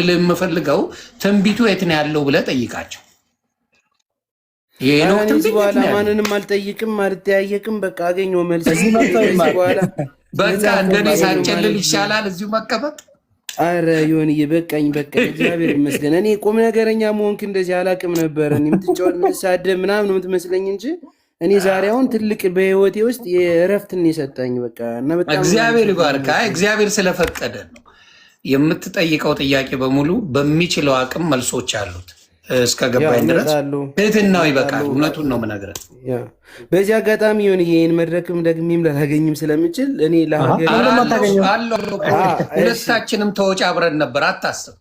ለምፈልገው ትንቢቱ የት ነው ያለው ብለህ ጠይቃቸው። የሄኖክ ትንቢት በኋላ ማንንም አልጠይቅም አልጠያየቅም። በቃ አገኘው መልስ። በቃ እንደኔ ሳንጨልል ይሻላል እዚሁ መቀበጥ። አረ ይሁንዬ በቃኝ። በቃ እግዚአብሔር ይመስገን። እኔ ቁም ነገረኛ መሆንክ እንደዚህ አላቅም ነበር። እኔ የምትጫወት ምሳደብ ምናምን የምትመስለኝ እንጂ እኔ ዛሬ አሁን ትልቅ በህይወቴ ውስጥ የእረፍትን የሰጠኝ በቃ እና በጣም እግዚአብሔር ይባርካ። እግዚአብሔር ስለፈቀደ ነው። የምትጠይቀው ጥያቄ በሙሉ በሚችለው አቅም መልሶች አሉት። እስከ ገባኝ ድረስ ትህትናው ይበቃል። እውነቱን ነው የምነግርህ። በዚህ አጋጣሚ ይሁን ይህን መድረክም ደግሜም ላላገኝም ስለምችል እኔ ሁለታችንም ተወጪ አብረን ነበር፣ አታስብ።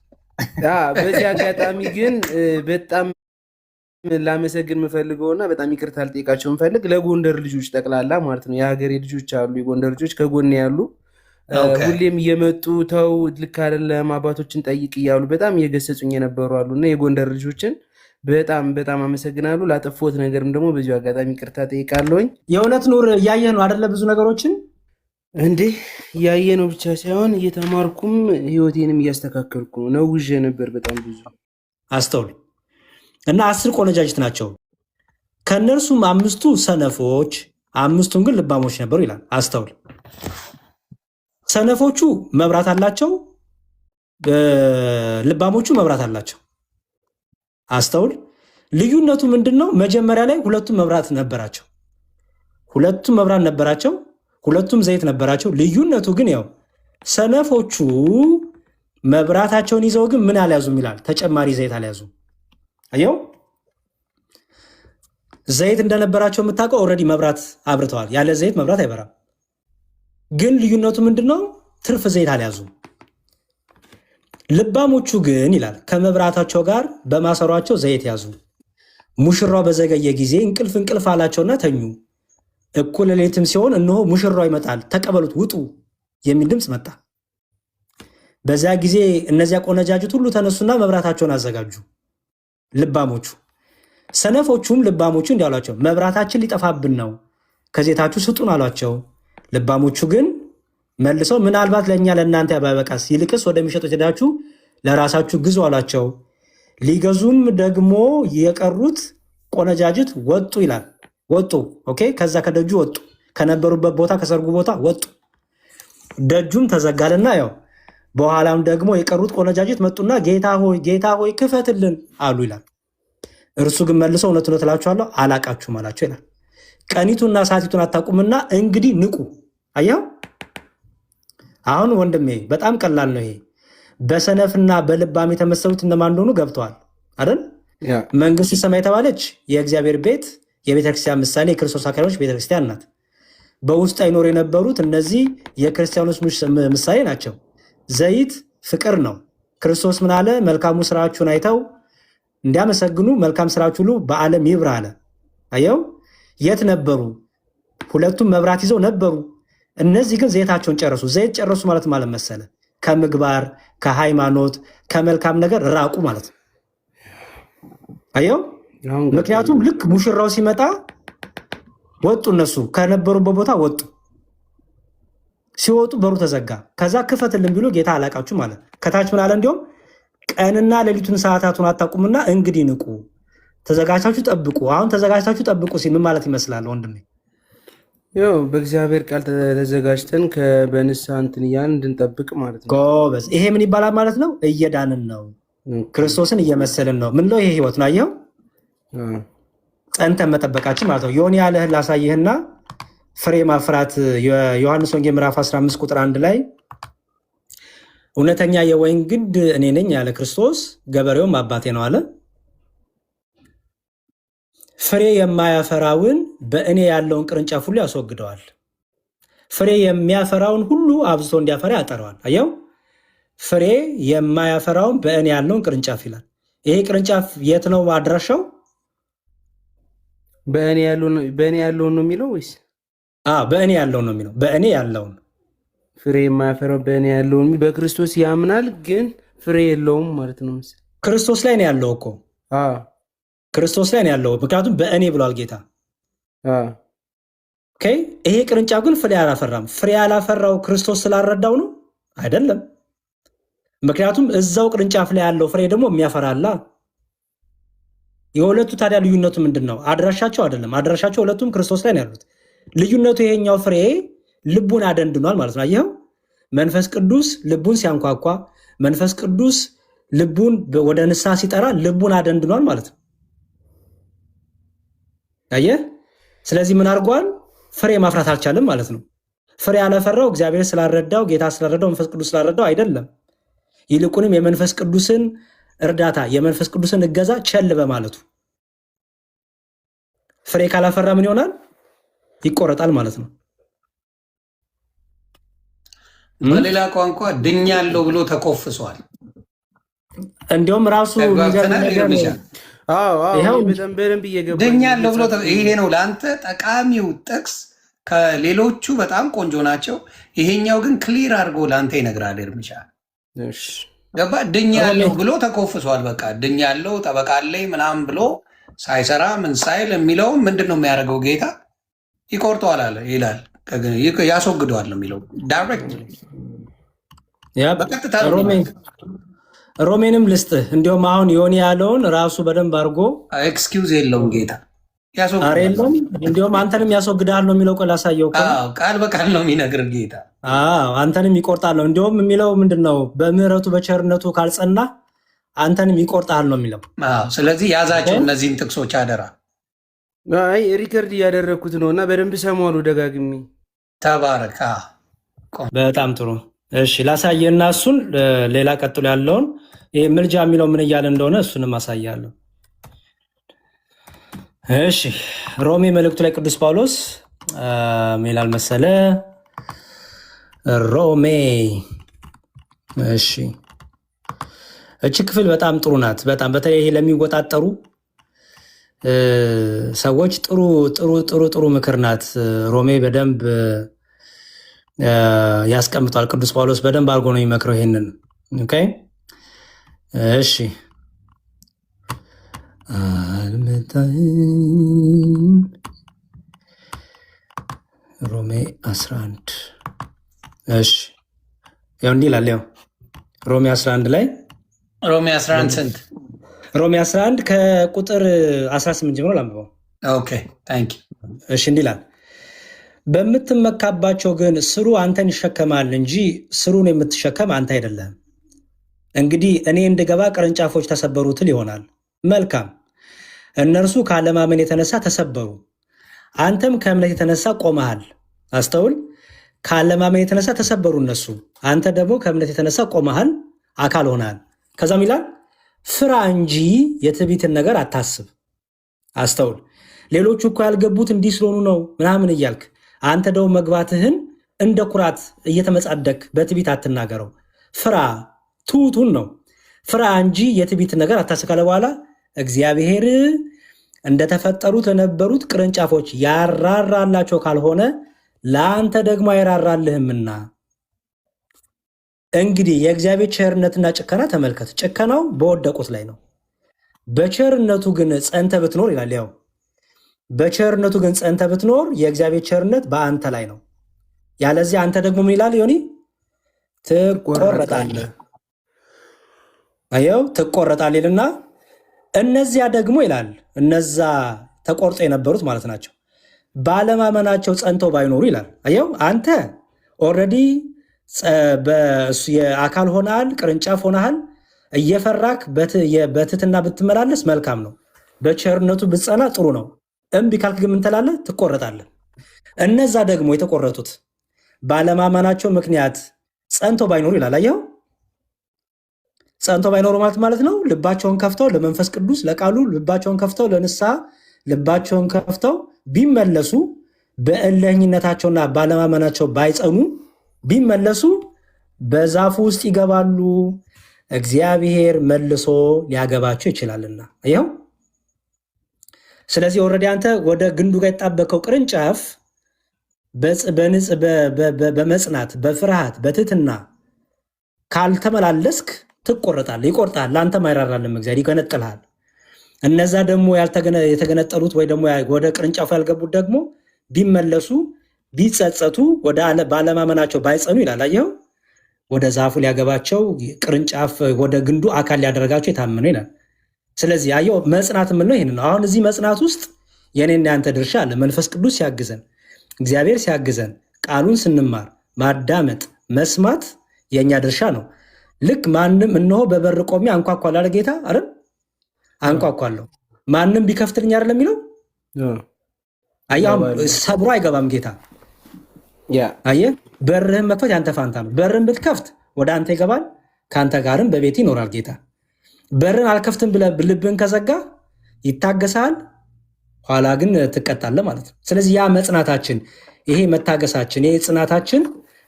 በዚህ አጋጣሚ ግን በጣም ላመሰግን የምፈልገውና በጣም ይቅርታ ልጠይቃቸው የምፈልግ ለጎንደር ልጆች ጠቅላላ ማለት ነው። የሀገሬ ልጆች አሉ፣ የጎንደር ልጆች ከጎን ያሉ ሁሌም እየመጡ ተው ልክ አይደለም አባቶችን ጠይቅ እያሉ በጣም እየገሰጹኝ የነበሩ አሉ እና የጎንደር ልጆችን በጣም በጣም አመሰግናሉ። ላጠፎት ነገርም ደግሞ በዚሁ አጋጣሚ ይቅርታ ጠይቃለሁኝ። የእውነት ኑር እያየ ነው አይደለ? ብዙ ነገሮችን እንዴ እያየ ነው ብቻ ሳይሆን እየተማርኩም ህይወቴንም እያስተካከልኩ ነው። ነውዤ ነበር በጣም ብዙ አስተውል እና 10 ቆነጃጅት ናቸው። ከእነርሱም 5ቱ ሰነፎች 5ቱን ግን ልባሞች ነበሩ ይላል። አስተውል። ሰነፎቹ መብራት አላቸው፣ ልባሞቹ መብራት አላቸው። አስተውል። ልዩነቱ ምንድን ነው? መጀመሪያ ላይ ሁለቱም መብራት ነበራቸው፣ ሁለቱም መብራት ነበራቸው፣ ሁለቱም ዘይት ነበራቸው። ልዩነቱ ግን ያው ሰነፎቹ መብራታቸውን ይዘው ግን ምን አልያዙም ይላል፣ ተጨማሪ ዘይት አልያዙም። አየው፣ ዘይት እንደነበራቸው የምታውቀው ኦልሬዲ መብራት አብርተዋል። ያለ ዘይት መብራት አይበራም። ግን ልዩነቱ ምንድነው? ትርፍ ዘይት አልያዙም። ልባሞቹ ግን ይላል ከመብራታቸው ጋር በማሰሯቸው ዘይት ያዙ። ሙሽራው በዘገየ ጊዜ እንቅልፍ እንቅልፍ አላቸውና ተኙ። እኩለ ሌሊትም ሲሆን እነሆ ሙሽራው ይመጣል፣ ተቀበሉት፣ ውጡ የሚል ድምፅ መጣ። በዚያ ጊዜ እነዚያ ቆነጃጅት ሁሉ ተነሱና መብራታቸውን አዘጋጁ። ልባሞቹ ሰነፎቹም ልባሞቹ እንዲህ አሏቸው፣ መብራታችን ሊጠፋብን ነው፣ ከዘይታችሁ ስጡን አሏቸው። ልባሞቹ ግን መልሰው ምናልባት ለእኛ ለእናንተ ባይበቃስ፣ ይልቅስ ወደሚሸጡት ሄዳችሁ ለራሳችሁ ግዙ አሏቸው። ሊገዙም ደግሞ የቀሩት ቆነጃጅት ወጡ ይላል። ወጡ። ኦኬ። ከዛ ከደጁ ወጡ፣ ከነበሩበት ቦታ ከሰርጉ ቦታ ወጡ። ደጁም ተዘጋልና ያው በኋላም ደግሞ የቀሩት ቆነጃጅት መጡና ጌታ ሆይ ጌታ ሆይ ክፈትልን አሉ ይላል። እርሱ ግን መልሶ እውነት እውነት እላችኋለሁ አላቃችሁም አላቸው ይላል። ቀኒቱና ሰዓቲቱን አታውቁምና እንግዲህ ንቁ። አየው፣ አሁን ወንድሜ በጣም ቀላል ነው ይሄ። በሰነፍና በልባም የተመሰሉት እነማን እንደሆኑ ገብተዋል አይደል? መንግስተ ሰማይ የተባለች የእግዚአብሔር ቤት የቤተክርስቲያን ምሳሌ፣ የክርስቶስ አካሎች ቤተክርስቲያን ናት። በውስጥ አይኖር የነበሩት እነዚህ የክርስቲያኖች ምሳሌ ናቸው። ዘይት ፍቅር ነው። ክርስቶስ ምን አለ? መልካሙ ስራችሁን አይተው እንዲያመሰግኑ መልካም ስራችሁ ሁሉ በዓለም ይብራ አለ። አየው፣ የት ነበሩ? ሁለቱም መብራት ይዘው ነበሩ። እነዚህ ግን ዘይታቸውን ጨረሱ። ዘይት ጨረሱ ማለት መሰለ? ከምግባር፣ ከሃይማኖት፣ ከመልካም ነገር ራቁ ማለት ነው። አየው፣ ምክንያቱም ልክ ሙሽራው ሲመጣ ወጡ። እነሱ ከነበሩበት ቦታ ወጡ። ሲወጡ በሩ ተዘጋ። ከዛ ክፈትልን ቢሉ ጌታ አላቃችሁ ማለት። ከታች ምን አለ? እንዲሁም ቀንና ሌሊቱን ሰዓታቱን አታውቁምና እንግዲህ ንቁ፣ ተዘጋጅታችሁ ጠብቁ። አሁን ተዘጋጅታችሁ ጠብቁ ሲል ምን ማለት ይመስላል ወንድሜ? ያው በእግዚአብሔር ቃል ተዘጋጅተን በንስሐ እንትን እያልን እንድንጠብቅ ማለት ነው። ጎበዝ። ይሄ ምን ይባላል ማለት ነው? እየዳንን ነው፣ ክርስቶስን እየመሰልን ነው። ምን ነው ይሄ ህይወት ነው። አየኸው፣ ጸንተን መጠበቃችን ማለት ነው። የሆነ ያለህን ላሳይህና ፍሬ ማፍራት የዮሐንስ ወንጌል ምዕራፍ 15 ቁጥር 1 ላይ እውነተኛ የወይን ግንድ እኔ ነኝ ያለ ክርስቶስ፣ ገበሬውም አባቴ ነው አለ። ፍሬ የማያፈራውን በእኔ ያለውን ቅርንጫፍ ሁሉ ያስወግደዋል፣ ፍሬ የሚያፈራውን ሁሉ አብዝቶ እንዲያፈራ ያጠረዋል። አየው፣ ፍሬ የማያፈራውን በእኔ ያለውን ቅርንጫፍ ይላል። ይሄ ቅርንጫፍ የት ነው አድራሻው? በእኔ ያለውን ነው የሚለው ወይስ? በእኔ ያለውን ነው የሚለው። በእኔ ያለውን ፍሬ የማያፈራው በእኔ ያለውን በክርስቶስ ያምናል ግን ፍሬ የለውም ማለት ነው። ክርስቶስ ላይ ነው ያለው እኮ ክርስቶስ ላይ ነው ያለው። ምክንያቱም በእኔ ብሏል ጌታ። ይሄ ቅርንጫፍ ግን ፍሬ አላፈራም። ፍሬ ያላፈራው ክርስቶስ ስላልረዳው ነው አይደለም። ምክንያቱም እዛው ቅርንጫፍ ላይ ያለው ፍሬ ደግሞ የሚያፈራላ። የሁለቱ ታዲያ ልዩነቱ ምንድን ነው? አድራሻቸው አይደለም። አድራሻቸው ሁለቱም ክርስቶስ ላይ ነው ያሉት። ልዩነቱ ይሄኛው ፍሬ ልቡን አደንድኗል ማለት ነው። አየኸው? መንፈስ ቅዱስ ልቡን ሲያንኳኳ፣ መንፈስ ቅዱስ ልቡን ወደ ንስሐ ሲጠራ ልቡን አደንድኗል ማለት ነው። አየህ? ስለዚህ ምን አድርጓል? ፍሬ ማፍራት አልቻለም ማለት ነው። ፍሬ ያለፈራው እግዚአብሔር ስላልረዳው፣ ጌታ ስላልረዳው፣ መንፈስ ቅዱስ ስላልረዳው አይደለም። ይልቁንም የመንፈስ ቅዱስን እርዳታ፣ የመንፈስ ቅዱስን እገዛ ቸል በማለቱ ፍሬ ካላፈራ ምን ይሆናል? ይቆረጣል ማለት ነው። በሌላ ቋንቋ ድኛለሁ ብሎ ተኮፍሷል። እንዲሁም ራሱ ድኛለሁ ብሎ ይሄ ነው ለአንተ ጠቃሚው ጥቅስ። ከሌሎቹ በጣም ቆንጆ ናቸው። ይሄኛው ግን ክሊር አድርጎ ለአንተ ይነግራል። እርምጃ ገባ። ድኛለሁ ብሎ ተኮፍሷል። በቃ ድኛለሁ ጠበቃለኝ ምናምን ብሎ ሳይሰራ ምን ሳይል የሚለው ምንድን ነው የሚያደርገው? ጌታ ይቆርጠዋል አለ ይላል፣ ያስወግደዋል ነው የሚለው። ዳይሬክት በቀጥታ ሮሜንም ልስጥህ። እንዲሁም አሁን ዮኒ ያለውን ራሱ በደንብ አድርጎ ኤክስኪውዝ የለውም ጌታ የለም። እንዲሁም አንተንም ያስወግዳል ነው የሚለው። ቆይ ላሳየው። ቃል በቃል ነው የሚነግር ጌታ። አንተንም ይቆርጣል ነው። እንዲሁም የሚለው ምንድን ነው? በምህረቱ በቸርነቱ ካልጸና አንተንም ይቆርጣል ነው የሚለው። ስለዚህ ያዛቸው እነዚህን ጥቅሶች አደራ። አይ ሪከርድ እያደረግኩት ነው እና በደንብ ሰማሉ ደጋግሚ። ተባረክ። በጣም ጥሩ። እሺ ላሳየና እሱን ሌላ ቀጥሎ ያለውን ይሄ ምልጃ የሚለው ምን እያለ እንደሆነ እሱንም አሳያለሁ። እሺ ሮሜ መልእክቱ ላይ ቅዱስ ጳውሎስ ሜላል መሰለ ሮሜ። እሺ እቺ ክፍል በጣም ጥሩ ናት። በጣም በተለይ ይሄ ለሚወጣጠሩ ሰዎች ጥሩ ጥሩ ጥሩ ጥሩ ምክር ናት። ሮሜ በደንብ ያስቀምጧል። ቅዱስ ጳውሎስ በደንብ አድርጎ ነው የሚመክረው ይሄንን። ኦኬ እሺ ሮሜ 11 እሺ ያው እንዲህ ይላል። ያው ሮሜ 11 ላይ ሮሜ 11 ስንት? ሮሜ 11 ከቁጥር 18 ጀምሮ ላንብበው። ኦኬ ታንክ ዩ። እሺ እንዲህ ይላል፣ በምትመካባቸው ግን ስሩ አንተን ይሸከማል እንጂ ስሩን የምትሸከም አንተ አይደለም። እንግዲህ እኔ እንድገባ ቅርንጫፎች ተሰበሩ ትል ይሆናል። መልካም፣ እነርሱ ካለማመን የተነሳ ተሰበሩ፣ አንተም ከእምነት የተነሳ ቆመሃል። አስተውል፣ ካለማመን የተነሳ ተሰበሩ እነሱ፣ አንተ ደግሞ ከእምነት የተነሳ ቆመሃል፣ አካል ሆናል። ከዛም ይላል ፍራ እንጂ የትዕቢትን ነገር አታስብ። አስተውል፣ ሌሎቹ እኮ ያልገቡት እንዲህ ስለሆኑ ነው ምናምን እያልክ አንተ ደግሞ መግባትህን እንደ ኩራት እየተመጻደቅ በትዕቢት አትናገረው። ፍራ፣ ትሑቱን ነው። ፍራ እንጂ የትዕቢትን ነገር አታስብ ካለ በኋላ እግዚአብሔር እንደተፈጠሩት ለነበሩት ቅርንጫፎች ያራራላቸው ካልሆነ ለአንተ ደግሞ አይራራልህምና። እንግዲህ የእግዚአብሔር ቸርነትና ጭከና ተመልከት። ጭከናው በወደቁት ላይ ነው። በቸርነቱ ግን ጸንተ ብትኖር ይላል። ያው በቸርነቱ ግን ጸንተ ብትኖር የእግዚአብሔር ቸርነት በአንተ ላይ ነው። ያለዚህ አንተ ደግሞ ምን ይላል ዮኒ? ትቆረጣለህ። አየው ትቆረጣለህ ይልና እነዚያ ደግሞ ይላል እነዛ ተቆርጦ የነበሩት ማለት ናቸው ባለማመናቸው ጸንተው ባይኖሩ ይላል። አየው አንተ ኦልሬዲ የአካል ሆነሃል፣ ቅርንጫፍ ሆነሃል። እየፈራክ በትህትና ብትመላለስ መልካም ነው። በቸርነቱ ብትጸና ጥሩ ነው። እምቢ ካልክ ግን ምን ትላለህ? ትቆረጣለህ። እነዛ ደግሞ የተቆረጡት ባለማመናቸው ምክንያት ጸንተው ባይኖሩ ይላል። አየው ጸንተው ባይኖሩ ማለት ነው ልባቸውን ከፍተው ለመንፈስ ቅዱስ ለቃሉ ልባቸውን ከፍተው ለንስሐ ልባቸውን ከፍተው ቢመለሱ በእልህኝነታቸውና ባለማመናቸው ባይጸኑ ቢመለሱ በዛፉ ውስጥ ይገባሉ፣ እግዚአብሔር መልሶ ሊያገባቸው ይችላልና። ይኸው ስለዚህ ኦልሬዲ አንተ ወደ ግንዱ ጋር የጣበቀው ቅርንጫፍ በመጽናት በፍርሃት በትህትና ካልተመላለስክ ትቆረጣለህ፣ ይቆርጣል። ለአንተም አይራራልም፣ እግዚአብሔር ይገነጥልሃል። እነዛ ደግሞ የተገነጠሉት ወይ ደግሞ ወደ ቅርንጫፉ ያልገቡት ደግሞ ቢመለሱ ቢጸጸቱ ወደ ባለማመናቸው ባይጸኑ ይላል። አየኸው ወደ ዛፉ ሊያገባቸው ቅርንጫፍ ወደ ግንዱ አካል ሊያደረጋቸው የታመኑ ይላል። ስለዚህ ያየው መጽናት የምንለው ይህን ነው። አሁን እዚህ መጽናት ውስጥ የኔና ያንተ ድርሻ አለ። መንፈስ ቅዱስ ሲያግዘን፣ እግዚአብሔር ሲያግዘን፣ ቃሉን ስንማር ማዳመጥ መስማት የእኛ ድርሻ ነው። ልክ ማንም እነሆ በበር ቆሜ አንኳኳለሁ አለ ጌታ አይደል? አንኳኳለሁ ማንም ቢከፍትልኝ አይደል የሚለው። አያም ሰብሮ አይገባም ጌታ። አየህ በርህን መክፈት ያንተ ፋንታ ነው። በርህን ብትከፍት ወደ አንተ ይገባል፣ ከአንተ ጋርም በቤት ይኖራል ጌታ። በርን አልከፍትም ብለህ ልብህን ከዘጋ ይታገሳል፣ ኋላ ግን ትቀጣለህ ማለት ነው። ስለዚህ ያ መጽናታችን፣ ይሄ መታገሳችን፣ ይሄ ጽናታችን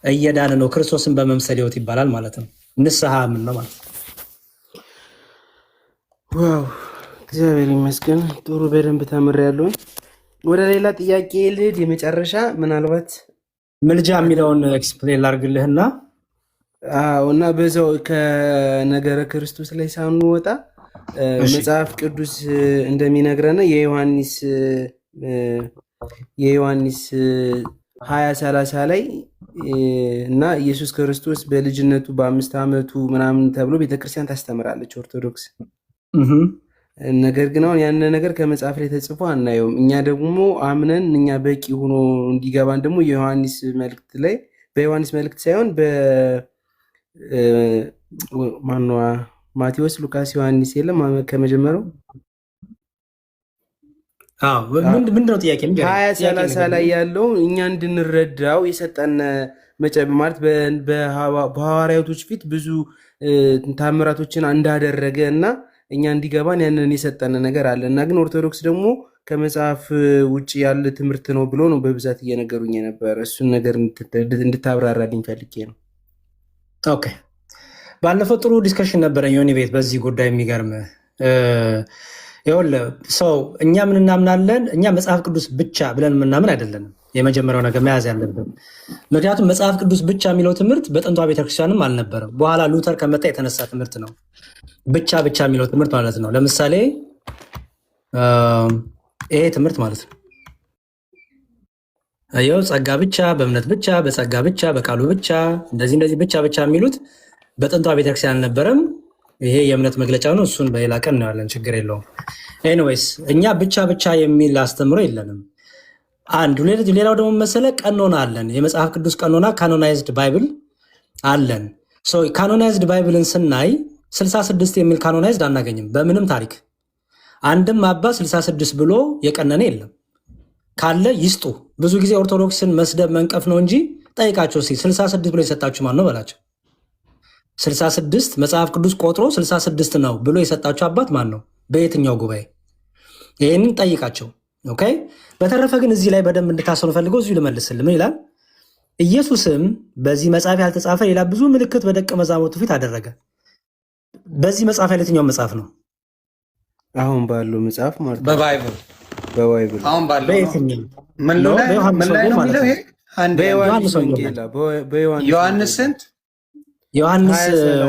እየዳነ ነው ክርስቶስን በመምሰል ህይወት ይባላል ማለት ነው። ንስሐ ምን ነው ማለት ነው። ዋው እግዚአብሔር ይመስገን። ጥሩ በደንብ ተምሬያለሁ። ወደ ሌላ ጥያቄ ልሂድ። የመጨረሻ ምናልባት ምልጃ የሚለውን ኤክስፕሌን ላድርግልህና እና በዛው ከነገረ ክርስቶስ ላይ ሳንወጣ መጽሐፍ ቅዱስ እንደሚነግረን የዮሐንስ 20:30 ላይ እና ኢየሱስ ክርስቶስ በልጅነቱ በ5 ዓመቱ ምናምን ተብሎ ቤተክርስቲያን ታስተምራለች ኦርቶዶክስ። ነገር ግን አሁን ያን ነገር ከመጽሐፍ ላይ ተጽፎ አናየውም። እኛ ደግሞ አምነን እኛ በቂ ሆኖ እንዲገባን ደግሞ የዮሐንስ መልእክት ላይ በዮሐንስ መልእክት ሳይሆን ማነው ማቴዎስ፣ ሉቃስ፣ ዮሐንስ የለም ከመጀመሪያው ምንድነው ጥያቄ 20:30 ላይ ያለው እኛ እንድንረዳው የሰጠን ማለት በሐዋርያቶች ፊት ብዙ ታምራቶችን እንዳደረገ እና እኛ እንዲገባን ያንን የሰጠን ነገር አለ እና ግን ኦርቶዶክስ ደግሞ ከመጽሐፍ ውጭ ያለ ትምህርት ነው ብሎ ነው በብዛት እየነገሩኝ የነበረ። እሱን ነገር እንድታብራራልኝ ፈልጌ ነው። ኦኬ፣ ባለፈው ጥሩ ዲስከሽን ነበረኝ ዮኒ ቤት በዚህ ጉዳይ። የሚገርም ይኸውልህ ሰው እኛ ምን እናምናለን? እኛ መጽሐፍ ቅዱስ ብቻ ብለን የምናምን አይደለንም። የመጀመሪያው ነገር መያዝ ያለብን፣ ምክንያቱም መጽሐፍ ቅዱስ ብቻ የሚለው ትምህርት በጥንቷ ቤተክርስቲያንም አልነበረም። በኋላ ሉተር ከመጣ የተነሳ ትምህርት ነው ብቻ የሚለው ትምህርት ማለት ነው። ለምሳሌ ይሄ ትምህርት ማለት ነው ይኸው ጸጋ ብቻ፣ በእምነት ብቻ፣ በጸጋ ብቻ፣ በቃሉ ብቻ፣ እንደዚህ ብቻ የሚሉት በጥንቷ ቤተክርስቲያን አልነበረም። ይሄ የእምነት መግለጫ ነው። እሱን በሌላ ቀን እናያለን፣ ችግር የለውም። ኤኒዌይስ እኛ ብቻ የሚል አስተምሮ የለንም። አንድ ሌላው ደግሞ መሰለ ቀኖና አለን። የመጽሐፍ ቅዱስ ቀኖና ካኖናይዝድ ባይብል አለን። ካኖናይዝድ ባይብልን ስናይ 66 የሚል ካኖናይዝድ አናገኝም በምንም ታሪክ። አንድም አባ 66 ብሎ የቀነነ የለም። ካለ ይስጡ። ብዙ ጊዜ ኦርቶዶክስን መስደብ መንቀፍ ነው እንጂ ጠይቃቸው፣ 66 ብሎ የሰጣችሁ ማን ነው በላቸው። 66 መጽሐፍ ቅዱስ ቆጥሮ 66 ነው ብሎ የሰጣችሁ አባት ማን ነው? በየትኛው ጉባኤ? ይህንን ጠይቃቸው። ኦኬ። በተረፈ ግን እዚህ ላይ በደንብ እንድታሰኑ ፈልገው እዚሁ ልመልስልህ። ምን ይላል? ኢየሱስም በዚህ መጽሐፍ ያልተጻፈ ሌላ ብዙ ምልክት በደቀ መዛሙርቱ ፊት አደረገ። በዚህ መጽሐፍ ያለ የትኛው መጽሐፍ ነው? አሁን ባለው መጽሐፍ ማለት በባይብል አሁን ባለው በየትኛው? ምን ላይ ነው የሚለው? ይሄ ዮሐንስ ስንት? ዮሐንስ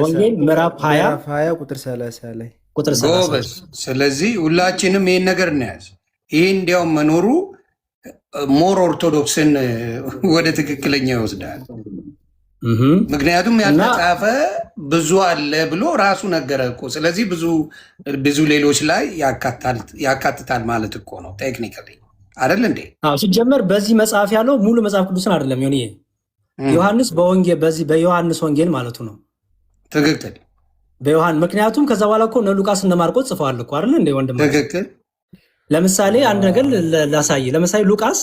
ወንጌል ምዕራፍ 20 ቁጥር 30 ላይ ቁጥር 30። ስለዚህ ሁላችንም ይህን ነገር እናያዝ። ይህ እንዲያውም መኖሩ ሞር ኦርቶዶክስን ወደ ትክክለኛ ይወስዳል። ምክንያቱም ያልተጻፈ ብዙ አለ ብሎ ራሱ ነገረ እኮ። ስለዚህ ብዙ ሌሎች ላይ ያካትታል ማለት እኮ ነው። ቴክኒካሊ አይደል እንዴ? ሲጀመር በዚህ መጽሐፍ ያለው ሙሉ መጽሐፍ ቅዱስን አይደለም ሆን ዮሐንስ በወንጌል በዚህ በዮሐንስ ወንጌል ማለቱ ነው። ትክክል ምክንያቱም ከዛ በኋላ እኮ እነ ሉቃስ እነ ማርቆስ ጽፈዋል እኮ አይደል እንዴ ወንድም? ትክክል። ለምሳሌ አንድ ነገር ላሳይ። ለምሳሌ ሉቃስ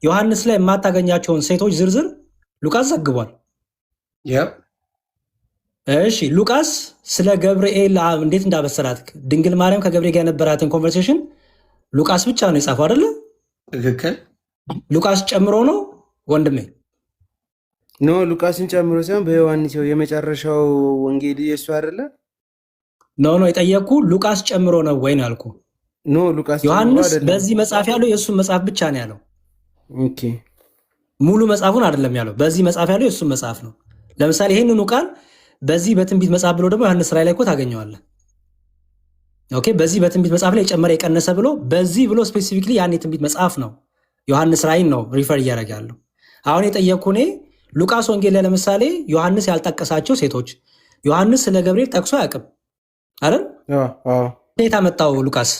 ዮሐንስ ላይ የማታገኛቸውን ሴቶች ዝርዝር ሉቃስ ዘግቧል። እሺ ሉቃስ ስለ ገብርኤል እንዴት እንዳበሰራት ድንግል ማርያም ከገብርኤል ጋር የነበራትን ኮንቨርሴሽን ሉቃስ ብቻ ነው የጻፈው አይደለ? ትክክል። ሉቃስ ጨምሮ ነው ወንድሜ? ኖ ሉቃስን ጨምሮ ሳይሆን በዮሐንስ የመጨረሻው ወንጌል የሱ አይደለ? ኖ የጠየቅኩ ሉቃስ ጨምሮ ነው ወይ ነው ያልኩ። ኖ ሉቃስ ዮሐንስ በዚህ መጽሐፍ ያለው የእሱን መጽሐፍ ብቻ ነው ያለው። ኦኬ ሙሉ መጽሐፉን አይደለም ያለው። በዚህ መጽሐፍ ያለው የእሱን መጽሐፍ ነው። ለምሳሌ ይህንኑ ቃል በዚህ በትንቢት መጽሐፍ ብሎ ደግሞ ዮሐንስ ራእይ ላይ እኮ ታገኘዋለህ። ኦኬ በዚህ በትንቢት መጽሐፍ ላይ የጨመረ የቀነሰ ብሎ በዚህ ብሎ ስፔሲፊክሊ ያን የትንቢት መጽሐፍ ነው ዮሐንስ ራእይን ነው ሪፈር እያደረገ ያለው። አሁን የጠየቅኩ እኔ ሉቃስ ወንጌል ላይ ለምሳሌ ዮሐንስ ያልጠቀሳቸው ሴቶች ዮሐንስ ስለ ገብርኤል ጠቅሶ አያውቅም አይደል? ከየት አመጣው ሉቃስ?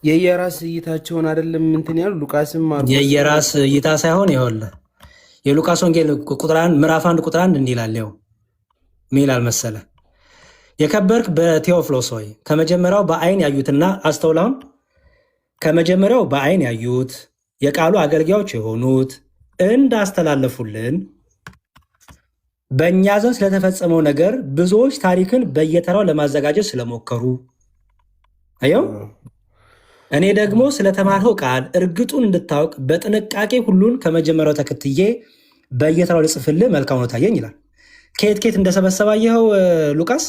የየራስ እይታቸውን አይደለም እንትን ያሉ ሉቃስም የየራስ እይታ ሳይሆን ይኸውልህ የሉቃስ ወንጌል ምዕራፍ 1 ቁጥር 1 እንዲህ ይላል። ይኸው ምን ይላል መሰለህ? የከበርክ በቴዎፍሎስ ሆይ ከመጀመሪያው በአይን ያዩትና አስተውላውን ከመጀመሪያው በአይን ያዩት የቃሉ አገልጋዮች የሆኑት እንዳስተላለፉልን በእኛ ዘንድ ስለተፈጸመው ነገር ብዙዎች ታሪክን በየተራው ለማዘጋጀት ስለሞከሩ አየው። እኔ ደግሞ ስለተማርኸው ቃል እርግጡን እንድታውቅ በጥንቃቄ ሁሉን ከመጀመሪያው ተከትዬ በየተራው ልጽፍልህ መልካም ሆኖ ታየኝ ይላል። ከየት እንደሰበሰባየኸው ሉቃስ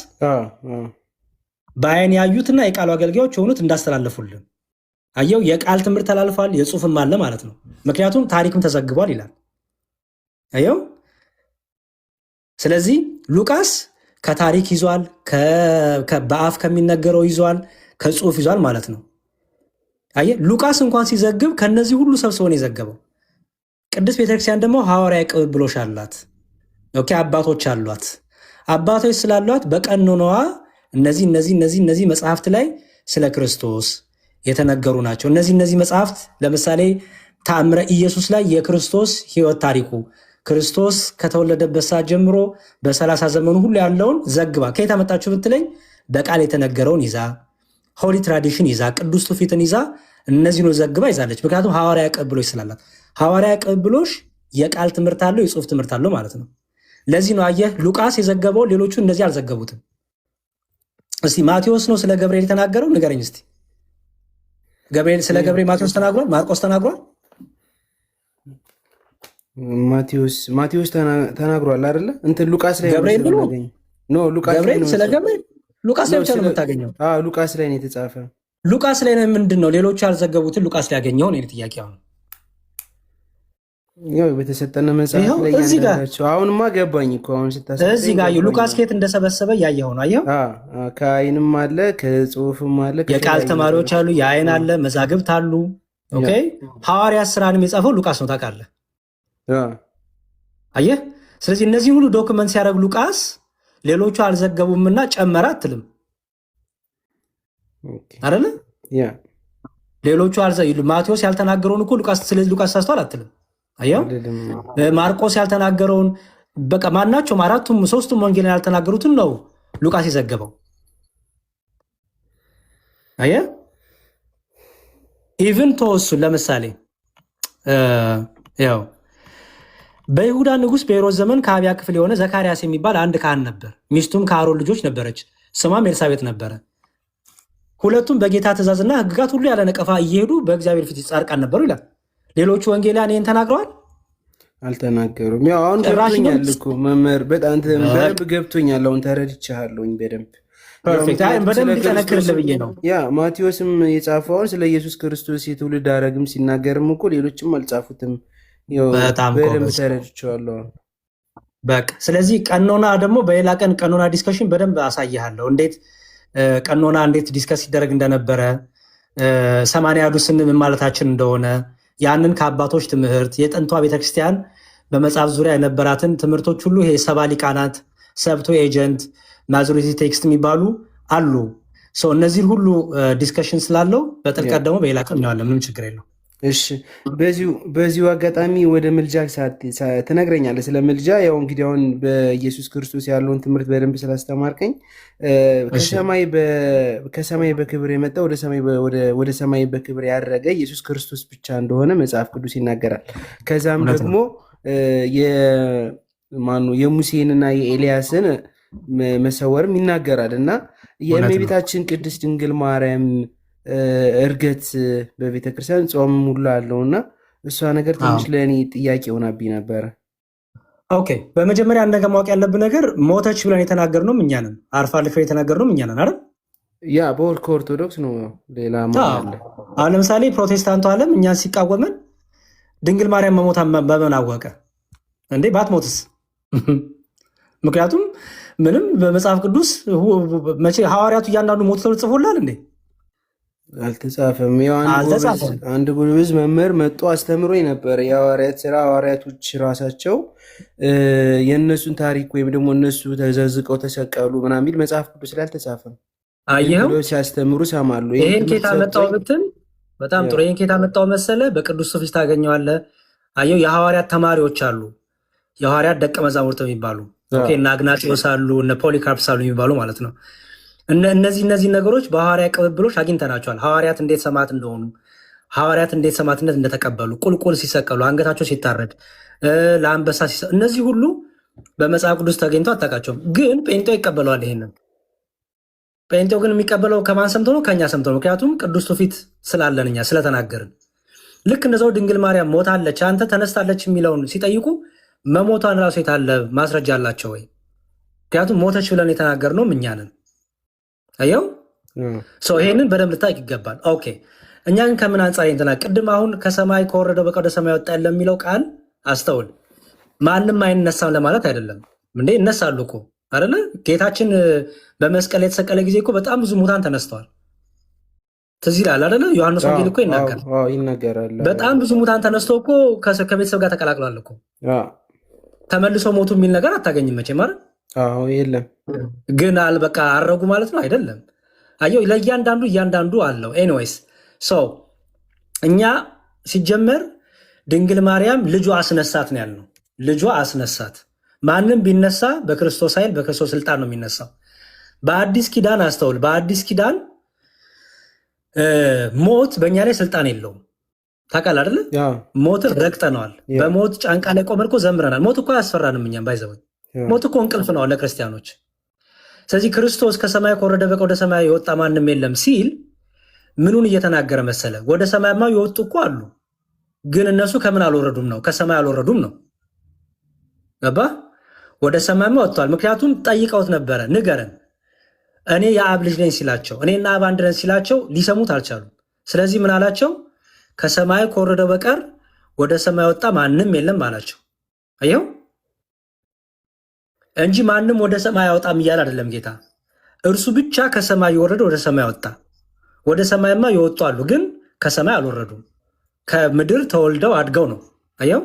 በአይን ያዩትና የቃሉ አገልጋዮች የሆኑት እንዳስተላለፉልን። አየው፣ የቃል ትምህርት ተላልፏል፣ የጽሁፍም አለ ማለት ነው። ምክንያቱም ታሪክም ተዘግቧል ይላል። አየው። ስለዚህ ሉቃስ ከታሪክ ይዟል፣ በአፍ ከሚነገረው ይዟል፣ ከጽሁፍ ይዟል ማለት ነው። አየህ፣ ሉቃስ እንኳን ሲዘግብ ከነዚህ ሁሉ ሰብስቦ ነው የዘገበው። ቅድስት ቤተክርስቲያን ደግሞ ሐዋርያ ቅብብሎሽ አላት። ኦኬ፣ አባቶች አሏት። አባቶች ስላሏት በቀኖናዋ እነዚህ መጽሐፍት ላይ ስለ ክርስቶስ የተነገሩ ናቸው። እነዚህ መጽሐፍት ለምሳሌ ተአምረ ኢየሱስ ላይ የክርስቶስ ሕይወት ታሪኩ ክርስቶስ ከተወለደበት ሰዓት ጀምሮ በ30 ዘመኑ ሁሉ ያለውን ዘግባ ከየት አመጣችሁ ብትለኝ በቃል የተነገረውን ይዛ ሆሊ ትራዲሽን ይዛ ቅዱስ ትውፊትን ይዛ እነዚህን ዘግባ ይዛለች። ምክንያቱም ሐዋርያ ቅብብሎሽ ስላላት። ሐዋርያ ቅብብሎሽ የቃል ትምህርት አለው፣ የጽሁፍ ትምህርት አለው ማለት ነው። ለዚህ ነው አየህ ሉቃስ የዘገበው፣ ሌሎቹ እነዚህ አልዘገቡትም። እስቲ ማቴዎስ ነው ስለ ገብርኤል የተናገረው? ንገረኝ እስቲ። ስለ ገብርኤል ማቴዎስ ተናግሯል? ማርቆስ ተናግሯል? ማቴዎስ ተናግሯል አይደለ? እንትን ሉቃስ ላይ ገብርኤል ብሎ ነው። ሉቃስ ላይ ነው። ስለ ገብርኤል ሉቃስ ላይ ብቻ ነው የምታገኘው። ሉቃስ ላይ ነው የተጻፈ። ሉቃስ ላይ ነው ምንድን ነው ሌሎቹ ያልዘገቡትን ሉቃስ ላይ ያገኘው ነው ጥያቄ። ያው በተሰጠነ መጽሐፍ ላይ ያንዳቸው አሁንማ ገባኝ እኮ አሁን ስታስብ እዚህ ጋር ሉቃስ ከየት እንደሰበሰበ ያየው ነው። አየው፣ ከአይንም አለ ከጽሁፍም አለ፣ የቃል ተማሪዎች አሉ፣ የአይን አለ፣ መዛግብት አሉ። ኦኬ፣ ሐዋርያት ሥራንም የጻፈው ሉቃስ ነው ታውቃለህ። አየህ፣ ስለዚህ እነዚህ ሁሉ ዶክመንት ሲያደርግ ሉቃስ ሌሎቹ አልዘገቡምና ጨመረ አትልም አይደለ? ሌሎቹ ማቴዎስ ያልተናገረውን እኮ ሉቃስ ስለዚህ ሉቃስ ሳስቷል አትልም። አየው፣ ማርቆስ ያልተናገረውን በቃ ማናቸውም አራቱም ሶስቱም ወንጌልን ያልተናገሩትን ነው ሉቃስ የዘገበው። አየህ፣ ኢቭን ተወሱን ለምሳሌ ያው በይሁዳ ንጉሥ በሄሮድስ ዘመን ከአብያ ክፍል የሆነ ዘካርያስ የሚባል አንድ ካህን ነበር። ሚስቱም ከአሮን ልጆች ነበረች፣ ስሟም ኤልሳቤጥ ነበረ። ሁለቱም በጌታ ትእዛዝና ሕግጋት ሁሉ ያለ ነቀፋ እየሄዱ በእግዚአብሔር ፊት ጻድቃን ነበሩ ይላል። ሌሎቹ ወንጌላውያን ይህን ተናግረዋል? አልተናገሩም። ያው አሁን ገብቶኛል እኮ መምህር፣ በጣም በደንብ ገብቶኛል። አሁን ተረድቻለሁኝ በደንብ በደንብ ሊጠነክርልህ ብዬ ነው። ያ ማቴዎስም የጻፈውን ስለ ኢየሱስ ክርስቶስ የትውልድ ሐረግም ሲናገርም እኮ ሌሎችም አልጻፉትም። በደንብ ተረድቼዋለሁ። በቃ ስለዚህ ቀኖና ደግሞ በሌላ ቀን ቀኖና ዲስከሽን በደንብ አሳይሃለሁ። እንዴት ቀኖና እንዴት ዲስከስ ሲደረግ እንደነበረ 80 ያዱ ስን ምን ማለታችን እንደሆነ ያንን ከአባቶች ትምህርት የጥንቷ ቤተክርስቲያን በመጽሐፍ ዙሪያ የነበራትን ትምህርቶች ሁሉ ይሄ ሰባ ሊቃናት፣ ሰብቶ ኤጀንት፣ ማጆሪቲ ቴክስት የሚባሉ አሉ። እነዚህን ሁሉ ዲስከሽን ስላለው በጥልቀት ደግሞ በሌላ ቀን እናያለን። ምንም ችግር የለው። እሺ፣ በዚሁ አጋጣሚ ወደ ምልጃ ትነግረኛለህ። ስለ ምልጃ ያው እንግዲህ አሁን በኢየሱስ ክርስቶስ ያለውን ትምህርት በደንብ ስላስተማርከኝ ከሰማይ በክብር የመጣ ወደ ሰማይ በክብር ያረገ ኢየሱስ ክርስቶስ ብቻ እንደሆነ መጽሐፍ ቅዱስ ይናገራል። ከዛም ደግሞ የሙሴንና የኤልያስን መሰወርም ይናገራል እና የእመቤታችን ቅድስት ድንግል ማርያም እርገት በቤተክርስቲያን ጾም ሙሉ አለው እና እሷ ነገር ትንሽ ለእኔ ጥያቄ ሆናብኝ ነበረ። ኦኬ፣ በመጀመሪያ አንድ ነገር ማወቅ ያለብን ነገር ሞተች ብለን የተናገርነው እኛ ነን። አርፋለች ብለን የተናገርነው እኛ ነን አይደል? ያ ከኦርቶዶክስ ነው። ሌላ አለ። አሁን ለምሳሌ ፕሮቴስታንቱ ዓለም እኛን ሲቃወመን ድንግል ማርያም መሞታ በምን አወቀ እንዴ? ባትሞትስ? ምክንያቱም ምንም በመጽሐፍ ቅዱስ መቼ ሐዋርያቱ እያንዳንዱ ሞት ተብሎ ጽፎላል እንዴ? አልተጻፈም። ያው አንድ ጎበዝ መምህር መጥቶ አስተምሮኝ ነበር። የሐዋርያት ስራ ሐዋርያቶች ራሳቸው የእነሱን ታሪክ ወይም ደግሞ እነሱ ተዘዝቀው ተሰቀሉ ምናምን የሚል መጽሐፍ ቅዱስ ላይ አልተጻፈም። አየኸው ሲያስተምሩ ሰማሉ። ይሄን ኬታ መጣው ብትል በጣም ጥሩ። ይሄን ኬታ መጣው መሰለ በቅዱስ ሱፊስ ታገኘዋለህ። አየው የሐዋርያት ተማሪዎች አሉ፣ የሐዋርያት ደቀ መዛሙርት የሚባሉ ኦኬ፣ እና አግናጢዮስ አሉ፣ እነ ፖሊካርፕስ አሉ የሚባሉ ማለት ነው። እነዚህ ነገሮች በሐዋርያ ቅብብሎች አግኝተናቸዋል። ሐዋርያት እንዴት ሰማዕት እንደሆኑ፣ ሐዋርያት እንዴት ሰማዕትነት እንደተቀበሉ፣ ቁልቁል ሲሰቀሉ፣ አንገታቸው ሲታረድ፣ ለአንበሳ እነዚህ ሁሉ በመጽሐፍ ቅዱስ ተገኝቶ አታውቃቸውም። ግን ጴንጤው ይቀበለዋል። ይሄንን ጴንጤው ግን የሚቀበለው ከማን ሰምቶ ነው? ከእኛ ሰምቶ ነው። ምክንያቱም ቅዱስ ትውፊት ስላለን እኛ ስለተናገርን። ልክ እንደዛው ድንግል ማርያም ሞታለች አንተ ተነስታለች የሚለውን ሲጠይቁ መሞቷን ራሱ የታለ ማስረጃ አላቸው ወይ? ምክንያቱም ሞተች ብለን የተናገርነውም እኛ ነን። አየው ይሄንን በደንብ ልታውቅ ይገባል። ኦኬ እኛ ግን ከምን አንጻር እንትና ቅድም አሁን ከሰማይ ከወረደው በቀር ወደ ሰማይ ወጣ ያለ የሚለው ቃል አስተውል። ማንም አይነሳም ለማለት አይደለም። እንዴ እነሳሉ እኮ አይደለ? ጌታችን በመስቀል የተሰቀለ ጊዜ እኮ በጣም ብዙ ሙታን ተነስተዋል። ትዝ ይላል አይደለ? ዮሐንስ ወንጌል እኮ ይናገራል። በጣም ብዙ ሙታን ተነስቶ እኮ ከቤተሰብ ጋር ተቀላቅሏል እኮ። ተመልሶ ሞቱ የሚል ነገር አታገኝም መቼም አይደል? የለም። ግን በቃ አረጉ ማለት ነው አይደለም። አየው እያንዳንዱ አለው። ኤኒዌይስ እኛ ሲጀመር ድንግል ማርያም ልጇ አስነሳት ነው ያልነው። ልጇ አስነሳት። ማንም ቢነሳ በክርስቶስ ኃይል በክርስቶስ ስልጣን ነው የሚነሳው። በአዲስ ኪዳን አስተውል። በአዲስ ኪዳን ሞት በእኛ ላይ ስልጣን የለውም። ታውቃለህ አይደለ? ሞትን ረግጠነዋል። በሞት ጫንቃ ላይ ቆመን እኮ ዘምረናል። ሞት እኮ አያስፈራንም እኛም ባይዘወኝ። ሞት እኮ እንቅልፍ ነው ለክርስቲያኖች። ስለዚህ ክርስቶስ ከሰማይ ከወረደ በቀር ወደ ሰማይ የወጣ ማንም የለም ሲል ምኑን እየተናገረ መሰለ? ወደ ሰማይማ የወጡ እኮ አሉ፣ ግን እነሱ ከምን አልወረዱም ነው? ከሰማይ አልወረዱም ነው። ገባ? ወደ ሰማይማ ወጥተዋል። ምክንያቱም ጠይቀውት ነበረ፣ ንገረን እኔ የአብ ልጅ ነኝ ሲላቸው፣ እኔና አብ አንድ ነን ሲላቸው ሊሰሙት አልቻሉም። ስለዚህ ምን አላቸው? ከሰማይ ከወረደው በቀር ወደ ሰማይ ወጣ ማንም የለም አላቸው። አየው እንጂ ማንም ወደ ሰማይ አወጣም እያለ አይደለም ጌታ። እርሱ ብቻ ከሰማይ የወረደ ወደ ሰማይ ወጣ። ወደ ሰማይማ የወጡ አሉ፣ ግን ከሰማይ አልወረዱም። ከምድር ተወልደው አድገው ነው። አየው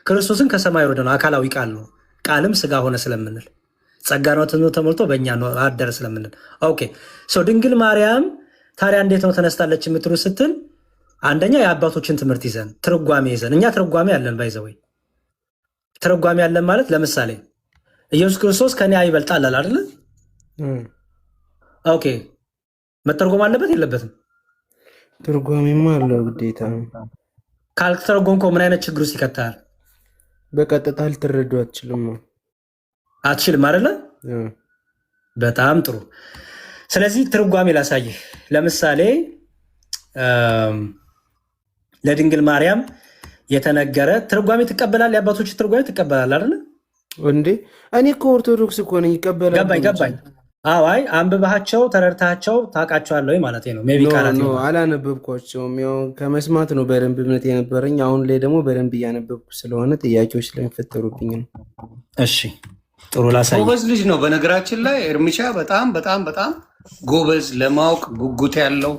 ክርስቶስን ከሰማይ ወረደ ነው። አካላዊ ቃል ነው። ቃልም ስጋ ሆነ ስለምንል ጸጋና እውነት ተሞልቶ በእኛ አደረ ስለምንል። ኦኬ ድንግል ማርያም ታዲያ እንዴት ነው ተነስታለች የምትሉ ስትል፣ አንደኛ የአባቶችን ትምህርት ይዘን ትርጓሜ ይዘን። እኛ ትርጓሜ ያለን ባይዘወይ ትርጓሜ ያለን ማለት ለምሳሌ ኢየሱስ ክርስቶስ ከኔ ይበልጣል አለ አይደል? ኦኬ መተርጎም አለበት የለበትም? ትርጓሜማ አለው ግዴታ። ካልተረጎምከው ምን አይነት ችግር ውስጥ ይከታል? በቀጥታ ልትረዱ አትችልም አይደለ? በጣም ጥሩ። ስለዚህ ትርጓሜ ላሳይህ። ለምሳሌ ለድንግል ማርያም የተነገረ ትርጓሜ ትቀበላል? የአባቶች ትርጓሜ ትቀበላል አይደለ? እንዴ እኔ እኮ ኦርቶዶክስ እኮ ነኝ። ይቀበላል። ገባኝ። አይ አንብባቸው ተረድታቸው ታውቃቸዋለህ ወይ ማለት ነው? ሜቢ ቃላት አላነበብኳቸውም። ያው ከመስማት ነው በደንብ እምነት የነበረኝ። አሁን ላይ ደግሞ በደንብ እያነበብኩ ስለሆነ ጥያቄዎች ስለሚፈጠሩብኝ ነው። እሺ ጥሩ ላሳይ። ጎበዝ ልጅ ነው በነገራችን ላይ ኤርሚሻ፣ በጣም በጣም በጣም ጎበዝ፣ ለማወቅ ጉጉት ያለው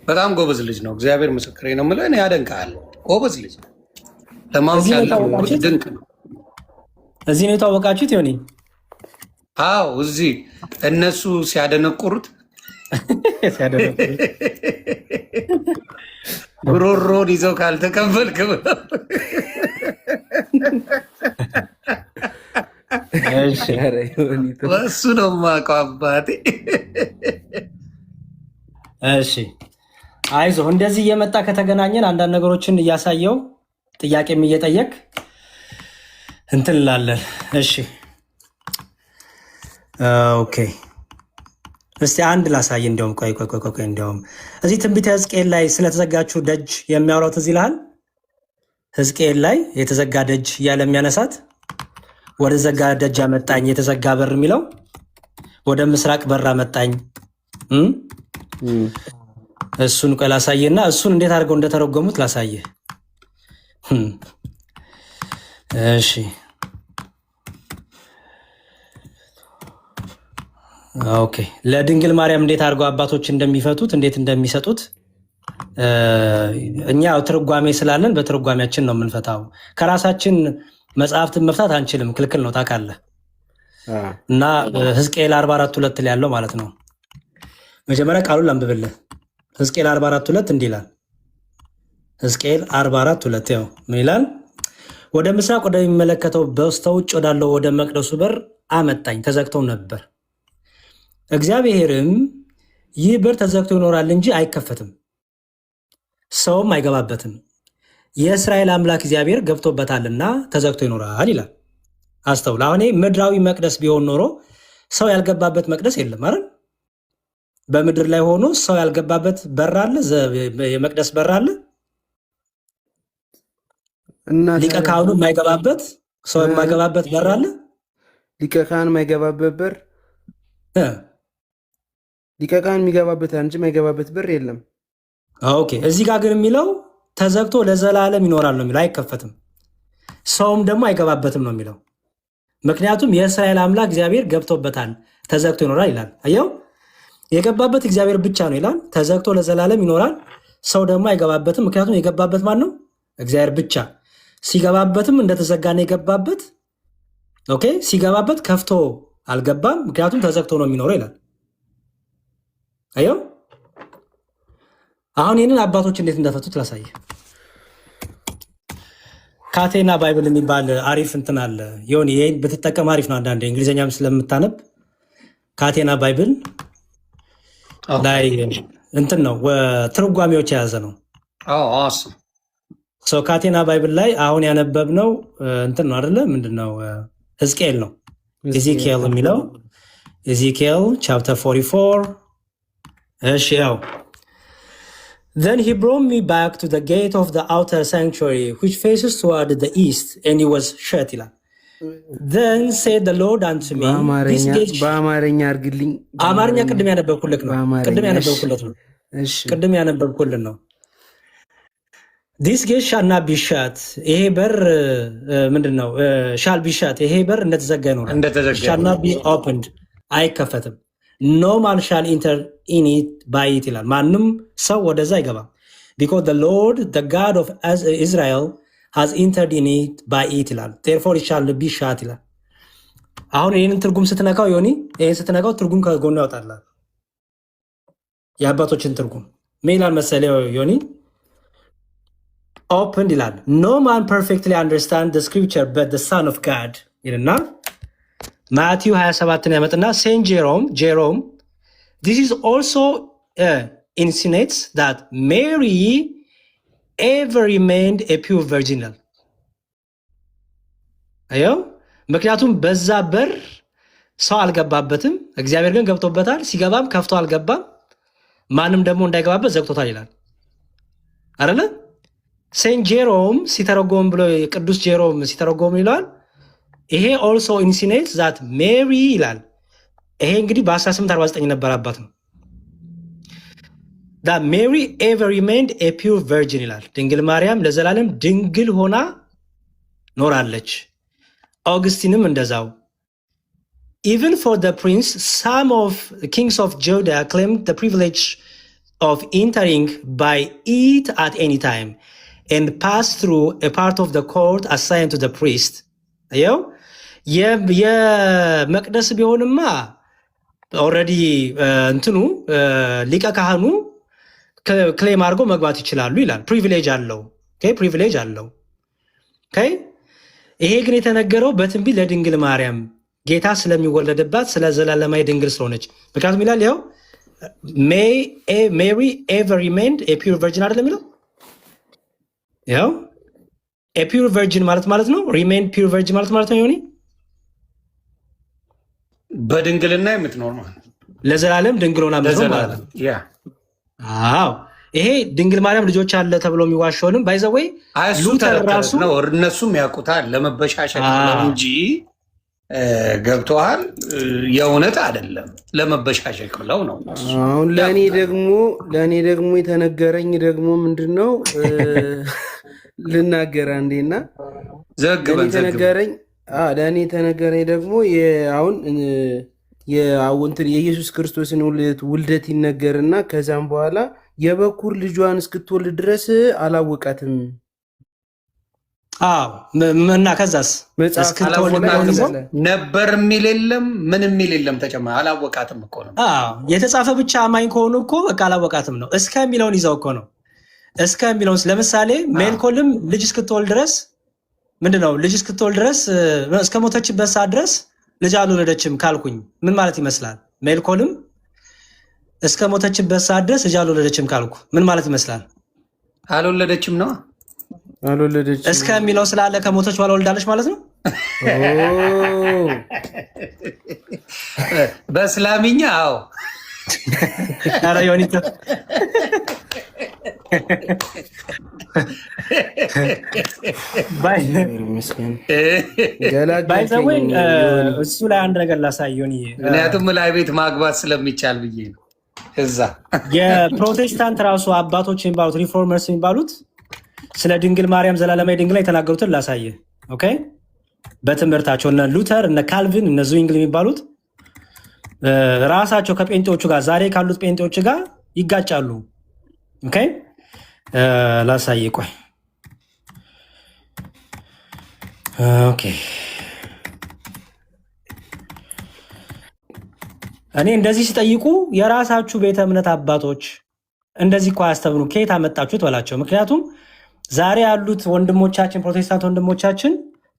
በጣም ጎበዝ ልጅ ነው። እግዚአብሔር ምስክሬ ነው የምልህ። እኔ ያደንቅሃለሁ። ጎበዝ ልጅ ለማወቅ ያለው ጉጉት ድንቅ ነው። እዚህ ነው የታወቃችሁት ይሆኔ? አዎ እዚህ እነሱ ሲያደነቁሩት ጉሮሮን ይዘው ካልተቀበልክ በሱ ነው የማውቀው አባቴ። እሺ አይዞህ፣ እንደዚህ እየመጣ ከተገናኘን አንዳንድ ነገሮችን እያሳየው ጥያቄም እየጠየቅ እንትን እንላለን። እሺ ኦኬ፣ እስቲ አንድ ላሳይ። እንዲያውም ቆይ እንዲያውም እዚህ ትንቢተ ሕዝቅኤል ላይ ስለተዘጋችሁ ደጅ የሚያወራው ትዝ ይልሃል? ሕዝቅኤል ላይ የተዘጋ ደጅ እያለ የሚያነሳት ወደ ዘጋ ደጅ አመጣኝ፣ የተዘጋ በር የሚለው ወደ ምስራቅ በር አመጣኝ። እሱን ቆይ ላሳየና እሱን እንዴት አድርገው እንደተረጎሙት ላሳየህ። እሺ ኦኬ። ለድንግል ማርያም እንዴት አድርገው አባቶች እንደሚፈቱት እንዴት እንደሚሰጡት እኛ ትርጓሜ ስላለን በትርጓሜያችን ነው የምንፈታው። ከራሳችን መጽሐፍትን መፍታት አንችልም፣ ክልክል ነው ታውቃለህ። እና ሕዝቅኤል 44:2 ላይ ያለው ማለት ነው። መጀመሪያ ቃሉን ላንብብልህ። ሕዝቅኤል 44:2 እንዲህ ይላል። ሕዝቅኤል 44:2 ያው ምን ይላል? ወደ ምስራቅ ወደሚመለከተው በስተውጭ ወዳለው ወደ መቅደሱ በር አመጣኝ፣ ተዘግቶም ነበር። እግዚአብሔርም ይህ በር ተዘግቶ ይኖራል እንጂ አይከፈትም፣ ሰውም አይገባበትም፣ የእስራኤል አምላክ እግዚአብሔር ገብቶበታልና ተዘግቶ ይኖራል ይላል። አስተውል። አሁን ምድራዊ መቅደስ ቢሆን ኖሮ ሰው ያልገባበት መቅደስ የለም አይደል? በምድር ላይ ሆኖ ሰው ያልገባበት በር አለ? የመቅደስ በር አለ? ሊቀ ካህኑ የማይገባበት ሰው የማይገባበት በር አለ? ሊቀ ካህን የማይገባበት በር ሊቀ ካህን የሚገባበት እንጂ የማይገባበት በር የለም። ኦኬ። እዚህ ጋር ግን የሚለው ተዘግቶ ለዘላለም ይኖራል ነው የሚለው፣ አይከፈትም፣ ሰውም ደግሞ አይገባበትም ነው የሚለው። ምክንያቱም የእስራኤል አምላክ እግዚአብሔር ገብቶበታል፣ ተዘግቶ ይኖራል ይላል። አየው፣ የገባበት እግዚአብሔር ብቻ ነው ይላል። ተዘግቶ ለዘላለም ይኖራል፣ ሰው ደግሞ አይገባበትም። ምክንያቱም የገባበት ማን ነው? እግዚአብሔር ብቻ። ሲገባበትም እንደተዘጋ ነው የገባበት። ኦኬ። ሲገባበት ከፍቶ አልገባም፣ ምክንያቱም ተዘግቶ ነው የሚኖረው ይላል። አየው። አሁን ይህንን አባቶች እንዴት እንደፈቱት ላሳየ። ካቴና ባይብል የሚባል አሪፍ እንትን አለ። ይሁን ይሄን ብትጠቀም አሪፍ ነው። አንዳንድ እንግሊዝኛም ስለምታነብ ካቴና ባይብል ላይ እንትን ነው ትርጓሜዎች የያዘ ነው። ካቴና ባይብል ላይ አሁን ያነበብነው እንትን ነው አይደለ? ምንድነው? ሕዝቅኤል ነው። ኢዚኪኤል የሚለው ኢዚኪኤል ቻፕተር 44። እሺ ያው Then he brought me back to the gate of the outer sanctuary, which faces toward the east, and it was shut. Then said the Lord unto me, this gate... በአማርኛ አድርግልኝ። አማርኛ ቅድም ያነበብኩልህ ነው። ቅድም ያነበብኩልህ ነው። This gate shall not be shut. ይሄ በር ምንድን ነው? shall be shut. ይሄ በር እንደተዘጋ ይኖራል። shall not be opened. አይከፈትም። No man shall enter in it by it ይላል። ማንም ሰው ወደዛ አይገባም። Because the Lord, the God of Israel, has entered in it by it ይላል። Therefore it shall be shut ይላል። አሁን ይህንን ትርጉም ስትነካው ዮኒ፣ ይህን ስትነካው ትርጉም ከጎኑ ያወጣላል። የአባቶችን ትርጉም ምን ይላል መሰለህ ዮኒ? Opened ይላል። No man perfectly understand the scripture but the Son of God ይልና ማቲው 27 ያመጣና ሴንት ጄሮም this is also insinuates that Mary ever remained a pure virgin. አየው፣ ምክንያቱም በዛ በር ሰው አልገባበትም፣ እግዚአብሔር ግን ገብቶበታል። ሲገባም ከፍቶ አልገባም፣ ማንም ደግሞ እንዳይገባበት ዘግቶታል ይላል አይደለ? ሴንት ጄሮም ሲተረጎም ብሎ ቅዱስ ጄሮም ሲተረጎም ይላል ይሄ also insinuates that Mary ይላል። ይሄ እንግዲህ በ1849 ነበር አባት ነው። that Mary ever remained a pure virgin ይላል። ድንግል ማርያም ለዘላለም ድንግል ሆና ኖራለች። ኦግስቲንም እንደዛው even for the prince, some of kings of Judah claimed the privilege of entering by it at any time and pass through a part of the court assigned to the priest. አየው፣ የመቅደስ ቢሆንማ ኦልሬዲ እንትኑ ሊቀ ካህኑ ክሌም አድርጎ መግባት ይችላሉ ይላል። ፕሪቪሌጅ አለው። ፕሪቪሌጅ አለው። ይሄ ግን የተነገረው በትንቢት ለድንግል ማርያም ጌታ ስለሚወለድባት ስለ ዘላለማዊ ድንግል ስለሆነች። ምክንያቱም ይላል ያው ሜሪ ኤቨር ሪሜንድ ኤ ፒውር ቨርጅን አይደለም የሚለው ያው ኤ ፒውር ቨርጅን ማለት ነው። ሪሜን ፒውር ቨርጅን ማለት ነው። ዮኒ በድንግልና የምትኖር ማለት ለዘላለም ድንግል ሆና የምትኖር ማለት ነው። አዎ ይሄ ድንግል ማርያም ልጆች አለ ተብሎ የሚዋሸውንም ባይዘወይ ሉተር ራሱ ነው። እነሱም ያውቁታል ለመበሻሸት ነው እንጂ ገብቶሃል፣ የእውነት አይደለም ለመበሻሸቅ ብለው ነው። አሁን ለእኔ ደግሞ የተነገረኝ ደግሞ ምንድን ነው ልናገር አንዴና ለእኔ የተነገረኝ ደግሞ አሁን የኢየሱስ ክርስቶስን ውልደት ይነገርና ከዛም በኋላ የበኩር ልጇን እስክትወልድ ድረስ አላወቃትም። እና ከዛስ ነበር የሚል የለም ምን የሚል የለም። ተጨማሪ አላወቃትም እኮ ነው የተጻፈ ብቻ አማኝ ከሆኑ እኮ በቃ አላወቃትም ነው። እስከ የሚለውን ይዘው እኮ ነው። እስከ የሚለውን ለምሳሌ ሜልኮልም ልጅ እስክትወልድ ድረስ ምንድነው ልጅ እስክትወልድ ድረስ እስከ ሞተችበት ሰዓት ድረስ ልጅ አልወለደችም ካልኩኝ ምን ማለት ይመስላል? ሜልኮልም እስከ ሞተችበት ሰዓት ድረስ ልጅ አልወለደችም ካልኩ ምን ማለት ይመስላል? አልወለደችም ነው። አልወለደችም እስከ የሚለው ስላለ ከሞተች በኋላ ወልዳለች ማለት ነው። በእስላሚኛ አዎ። ኧረ ዮኒት እሱ ላይ አንድ ነገር ላሳየን። ምክንያቱም ላይ ቤት ማግባት ስለሚቻል ብዬ ነው። እዛ የፕሮቴስታንት ራሱ አባቶች የሚባሉት ሪፎርመርስ የሚባሉት ስለ ድንግል ማርያም ዘላለማዊ ድንግል ላይ የተናገሩትን ላሳየ። ኦኬ በትምህርታቸው እነ ሉተር እነ ካልቪን እነ ዙዊንግል የሚባሉት ራሳቸው ከጴንጤዎቹ ጋር ዛሬ ካሉት ጴንጤዎች ጋር ይጋጫሉ። ኦኬ ላሳየ ቆይ። ኦኬ እኔ እንደዚህ ሲጠይቁ የራሳችሁ ቤተ እምነት አባቶች እንደዚህ እኮ አያስተምሩ ከየት አመጣችሁት በላቸው። ምክንያቱም ዛሬ ያሉት ወንድሞቻችን ፕሮቴስታንት ወንድሞቻችን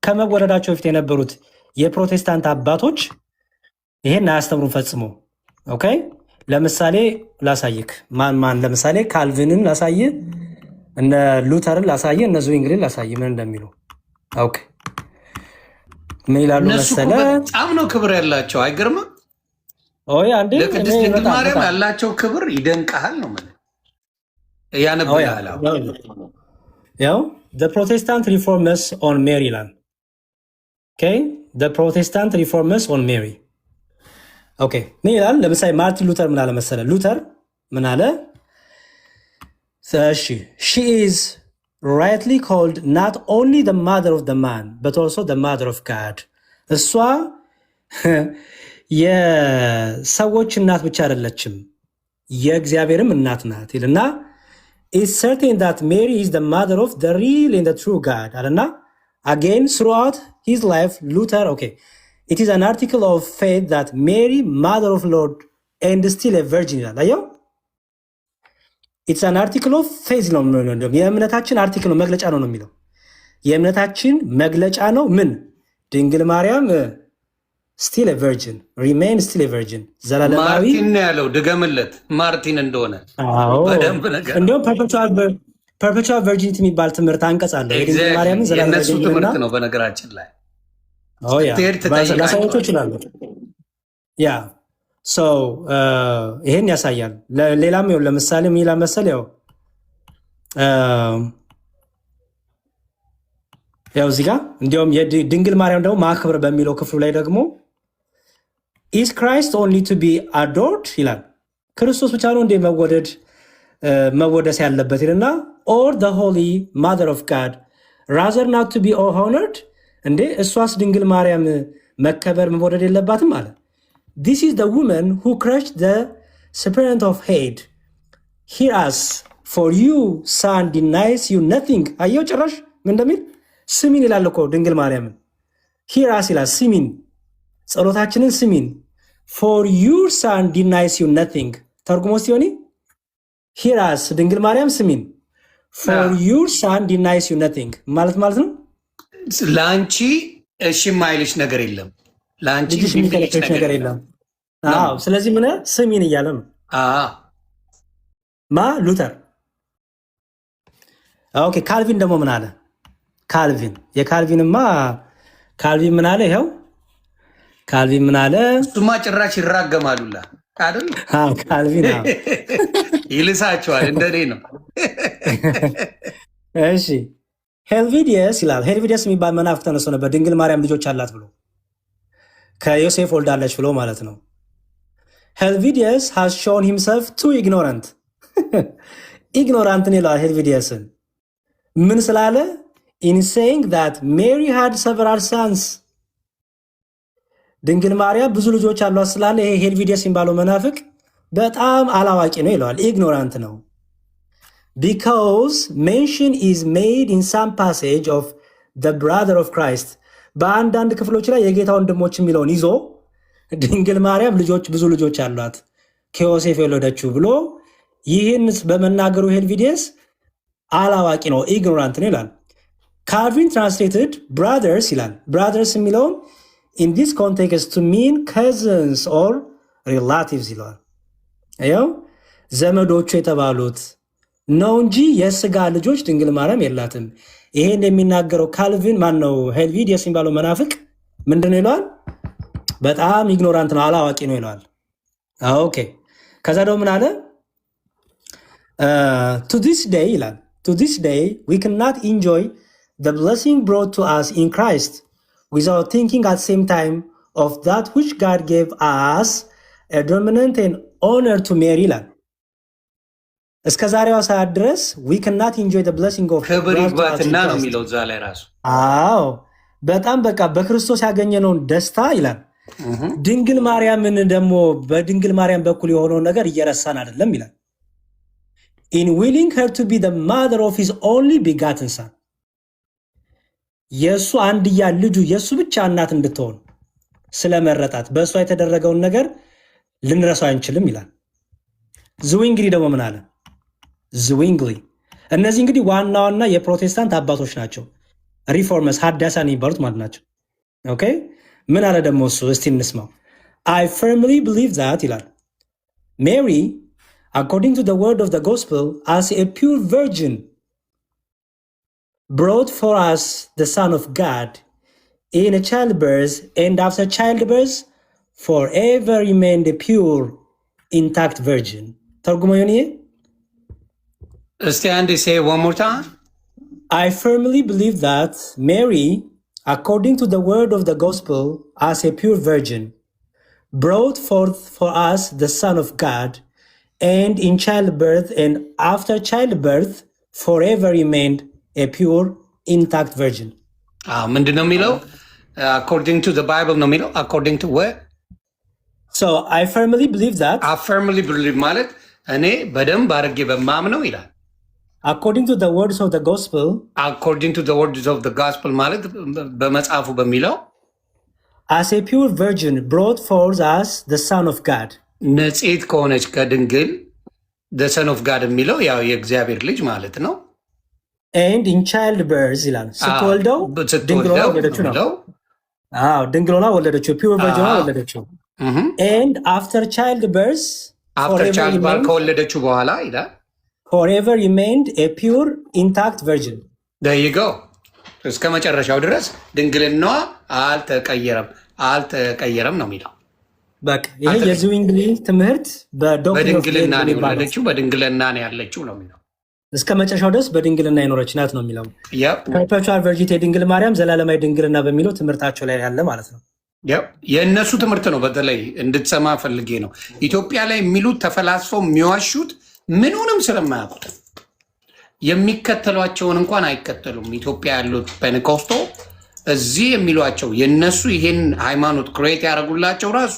ከመወለዳቸው በፊት የነበሩት የፕሮቴስታንት አባቶች ይሄን አያስተምሩን ፈጽሞ። ኦኬ ለምሳሌ ላሳይክ ማን ለምሳሌ ካልቪንን ላሳይ፣ እነ ሉተርን ላሳይ፣ እነ ዙዊንግልን ላሳይ ምን እንደሚሉ። ኦኬ ምን ይላሉ መሰለ? በጣም ነው ክብር ያላቸው። አይገርምም? ኦይ አንዴ ለቅድስት ድንግል ማርያም ያላቸው ክብር ይደንቃል ነው ማለት ያነብላል። ያው the Protestant reformers on Mary ይላል። Okay the Protestant reformers on Mary ኦኬ ምን ይላል? ለምሳሌ ማርቲን ሉተር ምን አለ መሰለ? ሉተር ምን አለ? እሺ she is rightly called not only the mother of the man but also the mother of God እሷ የሰዎች እናት ብቻ አይደለችም የእግዚአብሔርም እናት ናት ይልና it's certain that Mary is the mother of the real and the true God አለና again throughout his life Luther okay it is an article of faith that Mary mother of Lord and still a virgin ይላል። አየው it's an article of faith ነው የእምነታችን አርቲክል ነው መግለጫ ነው የሚለው የእምነታችን መግለጫ ነው። ምን ድንግል ማርያም still a virgin remain still a virgin ዘላለማዊ ማርቲን ነው ያለው። ድገምለት ማርቲን እንደሆነ በደንብ ነገር እንደውም perpetual virginity የሚባል ትምህርት አንቀጽ አለ። የድንግል ማርያምን ዘላለማዊ የነሱ ትምህርት ነው በነገራችን ላይ ላሳያቸው ይችላሉ። ያ ይሄን ያሳያል። ሌላም ይኸው ለምሳሌ ምን ይላል መሰል? ያው እዚህ ጋር እንዲያውም የድንግል ማርያም ደግሞ ማክበር በሚለው ክፍሉ ላይ ደግሞ is Christ only to be adored ይላል። ክርስቶስ ብቻ ነው እንደ መወደስ ያለበት ይልና or the holy mother of God rather not to be honored እንዴ እሷስ ድንግል ማርያም መከበር መወደድ የለባትም አለ። this is the woman who crushed the serpent of hate hear us for you son denies you nothing አየው ጭራሽ ምን እንደሚል ስሚን ይላል እኮ ድንግል ማርያምን hear us ይላል ስሚን ጸሎታችንን ስሚን for your son denies you nothing ተርጉሞ ሲሆን hear us ድንግል ማርያም ስሚን for your son denies you nothing ማለት ነው ለአንቺ እሺ የማይልሽ ነገር የለም ለአንቺ የሚከለክልሽ ነገር የለም። አዎ ስለዚህ ምን ስሚን እያለ ነው ሉተር። ኦኬ ካልቪን ደግሞ ምን አለ? ካልቪን ካልቪን ምን አለ? ይኸው ካልቪን ምን አለ? እሱማ ጭራሽ ይራገማሉላ አይደል? ካልቪን ይልሳቸዋል እንደኔ ነው። እሺ ሄልቪዲየስ ይላል። ሄልቪዲየስ የሚባል መናፍቅ ተነስቶ ነበር ድንግል ማርያም ልጆች አላት ብሎ ከዮሴፍ ወልዳለች ብሎ ማለት ነው። ሄልቪዲየስ has shown himself too ignorant ኢግኖራንትን ይለዋል ሄልቪዲየስን ምን ስላለ in saying that Mary had several sons ድንግል ማርያም ብዙ ልጆች አሏት ስላለ ይሄ ሄልቪዲየስ የሚባለው መናፍቅ በጣም አላዋቂ ነው ይለዋል። ኢግኖራንት ነው። ቢካውዝ ሜንሽን ኢዝ ሜድ ኢን ሳም ፓሴጅ ኦፍ ዘ ብራዘር ኦፍ ክራይስት በአንዳንድ ክፍሎች ላይ የጌታ ወንድሞች የሚለውን ይዞ ድንግል ማርያም ብዙ ልጆች አሏት ከዮሴፍ የወለደችው ብሎ ይህን በመናገሩ ሄልቪዲየስ አላዋቂ ነው፣ ኢግኖራንት ነው ይላል። ካልቪን ትራንስሌትድ ብራዘርስ ይላል። ብራዘርስ የሚለውን ኢን ዲስ ኮንቴክስት ቱ ሚን ከዝንስ ኦር ሪላቲቭስ ይለዋል። ይኸው ዘመዶቹ የተባሉት ነው እንጂ የስጋ ልጆች ድንግል ማርያም የላትም። ይሄን የሚናገረው ካልቪን ማነው? ሄልቪዲየስ የሚባለው መናፍቅ ምንድን ነው ይለዋል? በጣም ኢግኖራንት ነው፣ አላዋቂ ነው ይለዋል። ኦኬ ከዛ ደግሞ ምን አለ? ቱ ዲስ ዴይ ይላል To this day, we cannot enjoy the blessing brought to us in Christ without thinking at the same time of that which God gave us a dominant and honor to Mary. እስከ ዛሬዋ ሰዓት ድረስ we cannot enjoy the blessing of ክብር ይግባትና ነው የሚለው እዛ ላይ ራሱ። አዎ በጣም በቃ በክርስቶስ ያገኘነውን ደስታ ይላል። ድንግል ማርያምን ደግሞ በድንግል ማርያም በኩል የሆነውን ነገር እየረሳን አይደለም ይላል። In willing her to be the mother of his only begotten son የሱ አንድያ ልጁ የሱ ብቻ እናት እንድትሆን ስለመረጣት በእሷ የተደረገውን ነገር ልንረሳው አንችልም ይላል። ዝዊንግሊ ደግሞ ምን አለ? ዝዊንግሊ እነዚህ እንግዲህ ዋና ዋና የፕሮቴስታንት አባቶች ናቸው። ሪፎርመስ ሀዳሳን የሚባሉት ማለት ናቸው። ኦኬ ምን አለ ደግሞ እሱ? እስቲ እንስማው። I firmly believe that ይላል Mary according to the word of the gospel, as a pure virgin, brought for us the Son of God in a childbirth, and after childbirth, forever remained a pure, intact virgin. Targuma yoni? Say one more time. I firmly believe that Mary, according to the word of the gospel, as a pure virgin, brought forth for us the Son of God, and in childbirth and after childbirth forever remained a pure intact virgin. ምንድን ነው የሚለው? According to the Bible ነው የሚለው? According to what? So I firmly believe that. I firmly believe ማለት እኔ በደንብ አድርጌ በማምነው ይላል። According to the words of the gospel. According to the words of the gospel ማለት በመጽሐፉ በሚለው as a pure virgin brought forth us the Son of God. ነጽት ከሆነች ከድንግል the son of God የሚለው ያው የእግዚአብሔር ልጅ ማለት ነው። and in childbirth ይላል። ስትወልደው ድንግል ሆና ወለደችው ነው። አዎ ድንግል ሆና ወለደችው፣ ፒውር ቨርጂን ሆና ወለደችው። and after childbirth ከወለደችው በኋላ ይላል forever remained a pure intact virgin. there you go እስከ መጨረሻው ድረስ ድንግልናዋ አልተቀየረም ነው የሚለው። በቃ ይሄ የዝዊንግሊ ትምህርት በድንግልና ነው የወለደችው፣ በድንግልና ነው ያለችው ነው የሚለው። እስከ መጨረሻው ድረስ በድንግልና የኖረች ናት ነው የሚለው። ፐርፔቹዋል ቨርጂኒቲ የድንግል ማርያም ዘላለማዊ ድንግልና በሚለው ትምህርታቸው ላይ ያለ ማለት ነው። የእነሱ ትምህርት ነው። በተለይ እንድትሰማ ፈልጌ ነው። ኢትዮጵያ ላይ የሚሉት ተፈላስፈው የሚዋሹት ምኑንም ስለማያውቁት የሚከተሏቸውን እንኳን አይከተሉም። ኢትዮጵያ ያሉት ፔንቴኮስቶ እዚህ የሚሏቸው የነሱ ይሄን ሃይማኖት ክሬት ያደረጉላቸው ራሱ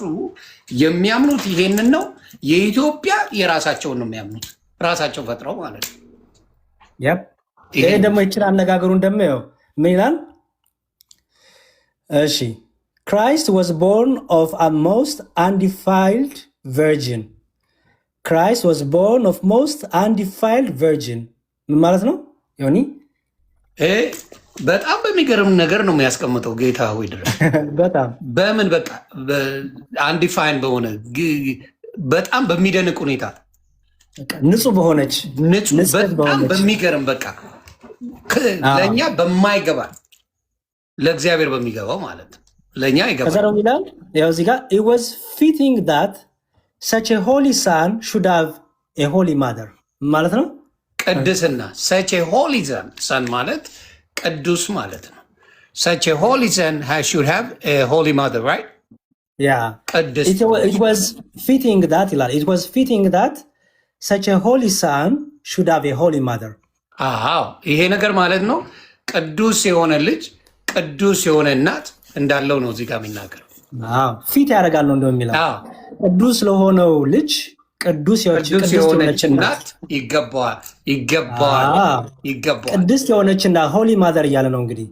የሚያምኑት ይሄንን ነው። የኢትዮጵያ የራሳቸውን ነው የሚያምኑት፣ ራሳቸው ፈጥረው ማለት ነው። ይሄ ደግሞ ይችላል አነጋገሩ እንደሚያው ምን ይላል? እሺ Christ was born of a most undefiled virgin. Christ was born of most undefiled virgin. ምን ማለት ነው ዮኒ? በጣም በሚገርም ነገር ነው የሚያስቀምጠው ጌታ ሆይ ድረስ በጣም በምን በቃ አንዲፋይን በሆነ በጣም በሚደንቅ ሁኔታ ንጹህ በሆነች በጣም በሚገርም በቃ ለእኛ በማይገባ ለእግዚአብሔር በሚገባው ማለት ነው። ለእኛ ይገባል። ከዛ ነው ይላል ያው እዚህ ጋር it was fitting that such a holy son should have a holy mother ማለት ነው። ቅድስና such a holy son ማለት ቅዱስ ማለት ነው። such a holy son should have a holy mother, right? Yeah. It was fitting that ይላል it was fitting that such a holy son should have a holy mother. አዎ ይሄ ነገር ማለት ነው ቅዱስ የሆነ ልጅ ቅዱስ የሆነ እናት እንዳለው ነው እዚህ ጋር የሚናገረው። ፊት ያደርጋል ነው እንደሚለው ቅዱስ ለሆነው ልጅ ቅዱስ የሆነች እናት ይገባዋል። ቅድስት የሆነች እናት ሆሊ ማዘር እያለ ነው እንግዲህ።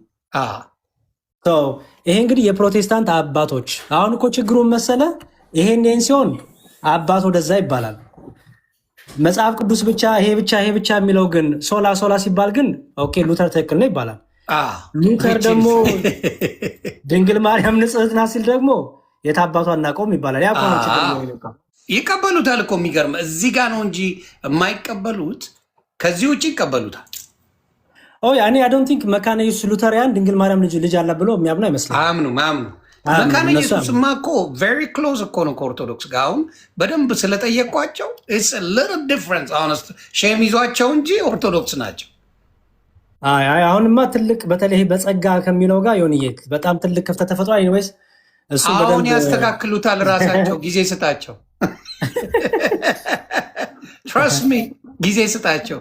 ይሄ እንግዲህ የፕሮቴስታንት አባቶች አሁን እኮ ችግሩን መሰለ ይሄን ሲሆን አባት ወደዛ ይባላል። መጽሐፍ ቅዱስ ብቻ ይሄ ብቻ የሚለው ግን ሶላ ሲባል ግን ኦኬ ሉተር ትክክል ነው ይባላል። ሉተር ደግሞ ድንግል ማርያም ንጽሕት ናት ሲል ደግሞ የት አባቷ አናውቀውም ይባላል። ይቀበሉታል እኮ የሚገርም እዚህ ጋር ነው እንጂ የማይቀበሉት ከዚህ ውጭ ይቀበሉታል። እኔ አይ ዶንት ቲንክ መካነ ኢየሱስ ሉተሪያን ድንግል ማርያም ልጅ አላት ብሎ የሚያምኑ አይመስልም። አምኑ መካነ ኢየሱስማ እኮ ቬሪ ክሎዝ እኮ ነው ከኦርቶዶክስ ጋር። አሁን በደንብ ስለጠየቋቸው ኢትስ አ ሊትል ዲፍረንስ ሆነስት ሼም ይዟቸው እንጂ ኦርቶዶክስ ናቸው። አሁንማ ትልቅ በተለይ በጸጋ ከሚለው ጋር ዮኒዬ በጣም ትልቅ ክፍተት ተፈጥሯል። ኤኒዌይስ እሱ አሁን ያስተካክሉታል ራሳቸው። ጊዜ ስጣቸው። ትረስት ሚ ጊዜ ስጣቸው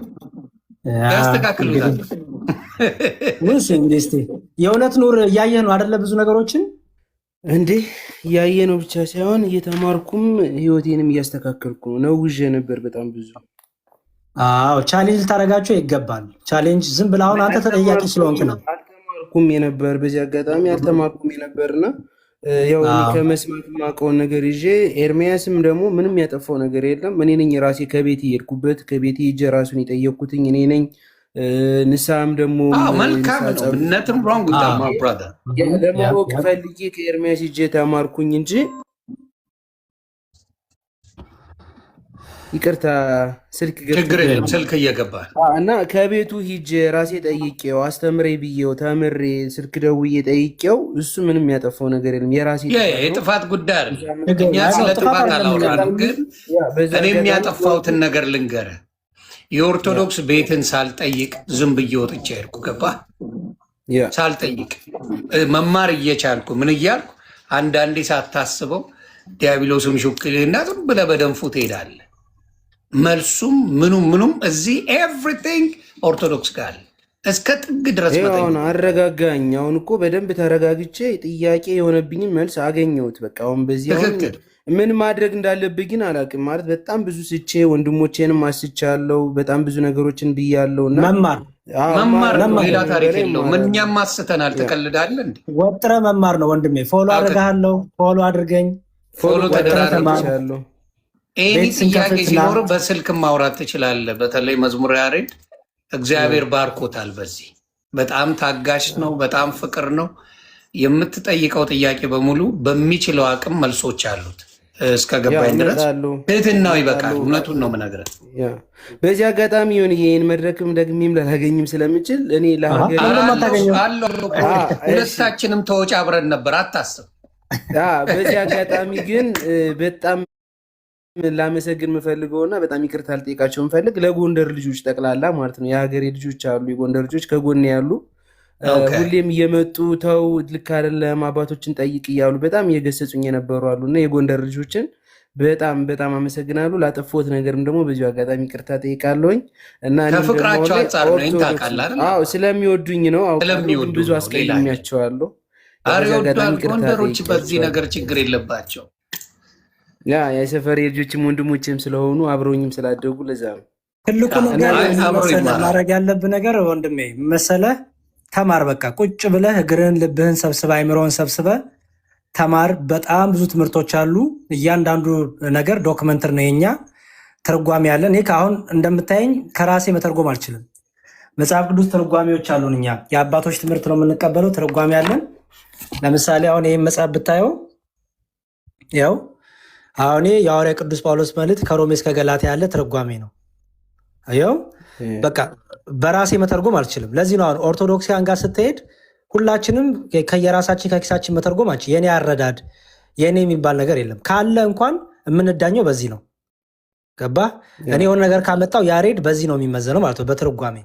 ያስተካክሉታል። እንግዲህ የእውነት ኑር እያየህ ነው አይደለ? ብዙ ነገሮችን እንዴ እያየ ነው ብቻ ሳይሆን እየተማርኩም ህይወቴንም እያስተካከልኩ ነው። ነውዤ ነበር በጣም ብዙ። ቻሌንጅ ልታደርጋቸው ይገባል። ቻሌንጅ ዝም ብለህ አሁን አንተ ተጠያቂ ስለሆንክ ነው። አልተማርኩም የነበር በዚህ አጋጣሚ አልተማርኩም የነበርና ያው ከመስማት የማውቀውን ነገር ይዤ ኤርሚያስም ደግሞ ምንም ያጠፋው ነገር የለም። እኔ ነኝ ራሴ ከቤት የሄድኩበት ከቤት ሂጄ ራሱን የጠየቅኩትኝ እኔ ነኝ። ንስሐም ደግሞ መልካም ነው። ምነትም ሮንግ ለማወቅ ፈልጌ ከኤርሚያስ ሂጄ ተማርኩኝ እንጂ ይቅርታ ስልክ ችግር የለም ስልክ እየገባል እና ከቤቱ ሂጄ ራሴ ጠይቄው አስተምሬ ብዬው ተምሬ ስልክ ደውዬ ጠይቄው እሱ ምንም ያጠፋው ነገር የለም። የራሴ የጥፋት ጉዳይ አይደለም። እኛ ስለ ጥፋት አላወራንም፣ ግን እኔ የሚያጠፋሁትን ነገር ልንገርህ። የኦርቶዶክስ ቤትን ሳልጠይቅ ዝም ብዬ ወጥቼ ሄድኩ። ገባህ? ሳልጠይቅ መማር እየቻልኩ ምን እያልኩ አንዳንዴ ሳታስበው ዲያብሎስም ሹክልና ዝም ብለህ በደንፉ ትሄዳለህ። መልሱም ምኑም እዚህ ኤቭሪቲንግ ኦርቶዶክስ ጋር እስከ ጥግ ድረስ አሁን አረጋጋኝ። አሁን እኮ በደንብ ተረጋግቼ ጥያቄ የሆነብኝን መልስ አገኘሁት። በቃ አሁን በዚህ ምን ማድረግ እንዳለብኝ ግን አላውቅም። ማለት በጣም ብዙ ስቼ ወንድሞቼንም አስቻለሁ። በጣም ብዙ ነገሮችን ብያለሁ። እና መማር ሌላ ታሪክ የለውም። እኛም አስተናል። ትቀልዳለህ እንዴ? ወጥረ መማር ነው ወንድሜ። ፎሎ አድርጋለሁ። ፎሎ አድርገኝ። ፎሎ ተደራርጋለሁ። ኤኒ ጥያቄ ሲኖር በስልክ ማውራት ትችላለህ። በተለይ መዝሙር ያሬድ እግዚአብሔር ባርኮታል። በዚህ በጣም ታጋሽ ነው። በጣም ፍቅር ነው። የምትጠይቀው ጥያቄ በሙሉ በሚችለው አቅም መልሶች አሉት። እስከ ገባኝ ድረስ ትህትናው ይበቃል። እውነቱን ነው የምነግርህ። በዚህ አጋጣሚ ሆን ይህን መድረክም ደግሜም ላላገኝም ስለምችል እኔ ሁለታችንም ተወጪ አብረን ነበር፣ አታስብ። በዚህ አጋጣሚ ግን በጣም ላመሰግን የምፈልገውና በጣም ይቅርታ ልጠይቃቸው የምፈልግ ለጎንደር ልጆች ጠቅላላ ማለት ነው። የሀገሬ ልጆች አሉ፣ የጎንደር ልጆች ከጎን ያሉ ሁሌም እየመጡ ተው ልክ አይደለም አባቶችን ጠይቅ እያሉ በጣም እየገሰጹኝ የነበሩ አሉ እና የጎንደር ልጆችን በጣም አመሰግናሉ። ላጠፎት ነገርም ደግሞ በዚሁ አጋጣሚ ይቅርታ ጠይቃለሁኝ እና ከፍቅራቸው አንጻር ነው ታውቃለህ። ስለሚወዱኝ ነው። ብዙ አስቀይሜያቸዋለሁ። ጎንደሮች በዚህ ነገር ችግር የለባቸው። የሰፈሬ ልጆችም ወንድሞችም ስለሆኑ አብረውኝም ስላደጉ ለዛ ነው። ትልቁ ነገር ማድረግ ያለብህ ነገር ወንድሜ መሰለህ፣ ተማር። በቃ ቁጭ ብለህ እግርህን ልብህን ሰብስበህ አይምሮህን ሰብስበህ ተማር። በጣም ብዙ ትምህርቶች አሉ። እያንዳንዱ ነገር ዶክመንተር ነው። የኛ ትርጓሜ ያለን። እኔ ከአሁን እንደምታየኝ ከራሴ መተርጎም አልችልም። መጽሐፍ ቅዱስ ትርጓሜዎች አሉን። እኛ የአባቶች ትምህርት ነው የምንቀበለው። ትርጓሜ ያለን። ለምሳሌ አሁን ይህም መጽሐፍ ብታየው ያው አሁን የሐዋርያ ቅዱስ ጳውሎስ መልእክት ከሮሜ እስከ ገላትያ ያለ ትርጓሜ ነው። አየው በቃ በራሴ መተርጎም አልችልም። ለዚህ ነው አሁን ኦርቶዶክሲያን ጋር ስትሄድ ሁላችንም ከየራሳችን ከኪሳችን መተርጎም አልችል። የኔ አረዳድ የኔ የሚባል ነገር የለም። ካለ እንኳን የምንዳኘው በዚህ ነው። ገባ? እኔ የሆነ ነገር ካመጣው ያሬድ በዚህ ነው የሚመዘነው ማለት ነው፣ በትርጓሜ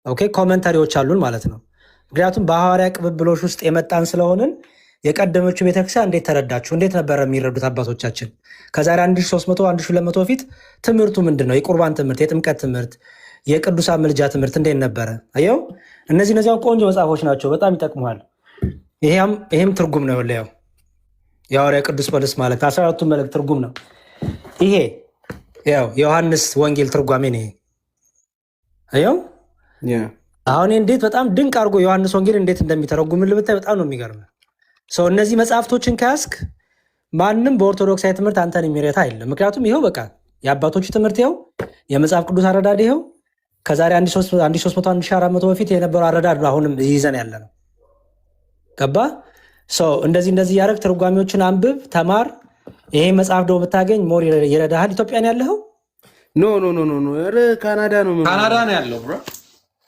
ኦኬ። ኮመንታሪዎች አሉን ማለት ነው። ምክንያቱም በሐዋርያ ቅብብሎች ውስጥ የመጣን ስለሆንን የቀደመቹ ቤተክርስቲያን እንዴት ተረዳችሁ? እንዴት ነበረ የሚረዱት አባቶቻችን? ከዛሬ 1300 1200 በፊት ትምህርቱ ምንድን ነው? የቁርባን ትምህርት፣ የጥምቀት ትምህርት፣ የቅዱሳን ምልጃ ትምህርት እንዴት ነበረ? አየው፣ እነዚህ ቆንጆ መጽሐፎች ናቸው። በጣም ይጠቅሙሃል። ይሄም ትርጉም ነው። ያው የሐዋርያ ቅዱስ ጳውሎስ ማለት 14ቱ መልእክት ትርጉም ነው ይሄ። ያው ዮሐንስ ወንጌል ትርጓሜ ነው ይሄ። አሁን እንዴት በጣም ድንቅ አድርጎ ዮሐንስ ወንጌል እንዴት እንደሚተረጉምልህ ብታይ በጣም ነው የሚገርም። ሰው እነዚህ መጽሐፍቶችን ካስክ ማንም በኦርቶዶክሳዊ ትምህርት አንተን የሚረታ አይደለም። ምክንያቱም ይኸው በቃ የአባቶቹ ትምህርት ይኸው፣ የመጽሐፍ ቅዱስ አረዳድ ይኸው፣ ከዛሬ 1300-1400 በፊት የነበረው አረዳድ ነው አሁንም ይዘን ያለ ነው። ገባ ሰው እንደዚህ እያደረግ ትርጓሜዎችን አንብብ፣ ተማር። ይሄ መጽሐፍ ደግሞ ብታገኝ ሞር ይረዳሃል። ኢትዮጵያን ያለኸው? ኖ ካናዳ ነው ያለው ብሮ።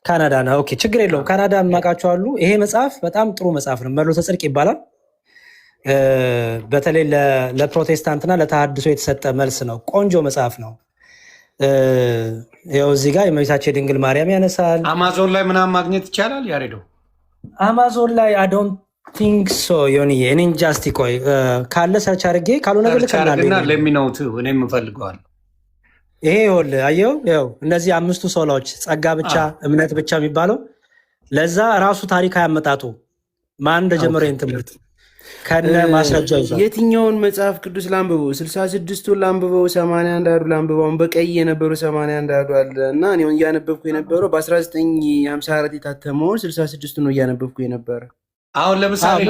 ካናዳ ነው። ኦኬ ችግር የለውም። ካናዳ የማውቃቸው አሉ። ይሄ መጽሐፍ በጣም ጥሩ መጽሐፍ ነው። መሎተ ጽድቅ ይባላል። በተለይ ለፕሮቴስታንትና ለተሐድሶ የተሰጠ መልስ ነው። ቆንጆ መጽሐፍ ነው። ይኸው እዚህ ጋር የእመቤታችን የድንግል ማርያም ያነሳል። አማዞን ላይ ምናምን ማግኘት ይቻላል። ያሬዶ አማዞን ላይ አዶን ቲንክ ሶ ዮኒዬ፣ እኔ እንጃ። እስኪ ቆይ ካለ ሰርች አድርጌ ካልሆነ ግን ልከናልና ለሚነውት እኔም እፈልገዋለሁ። ይሄ ይኸውልህ አየው፣ ይኸው እነዚህ 5ቱ ሶላዎች ጸጋ ብቻ እምነት ብቻ የሚባለው ለዛ ራሱ ታሪክ አያመጣጡ ማን እንደጀመረው ይህን ትምህርት ከነ ማስረጃ ይዟል። የትኛውን መጽሐፍ ቅዱስ ላንብበው? 66ቱን ላንብበው? 81 አዱ ላንብበው? በቀይ የነበሩ 81 አዱ አለ እና እኔ እያነበብኩ የነበረው በ1954 የታተመውን 66ቱ ነው እያነበብኩ የነበረ። አሁን ለምሳሌ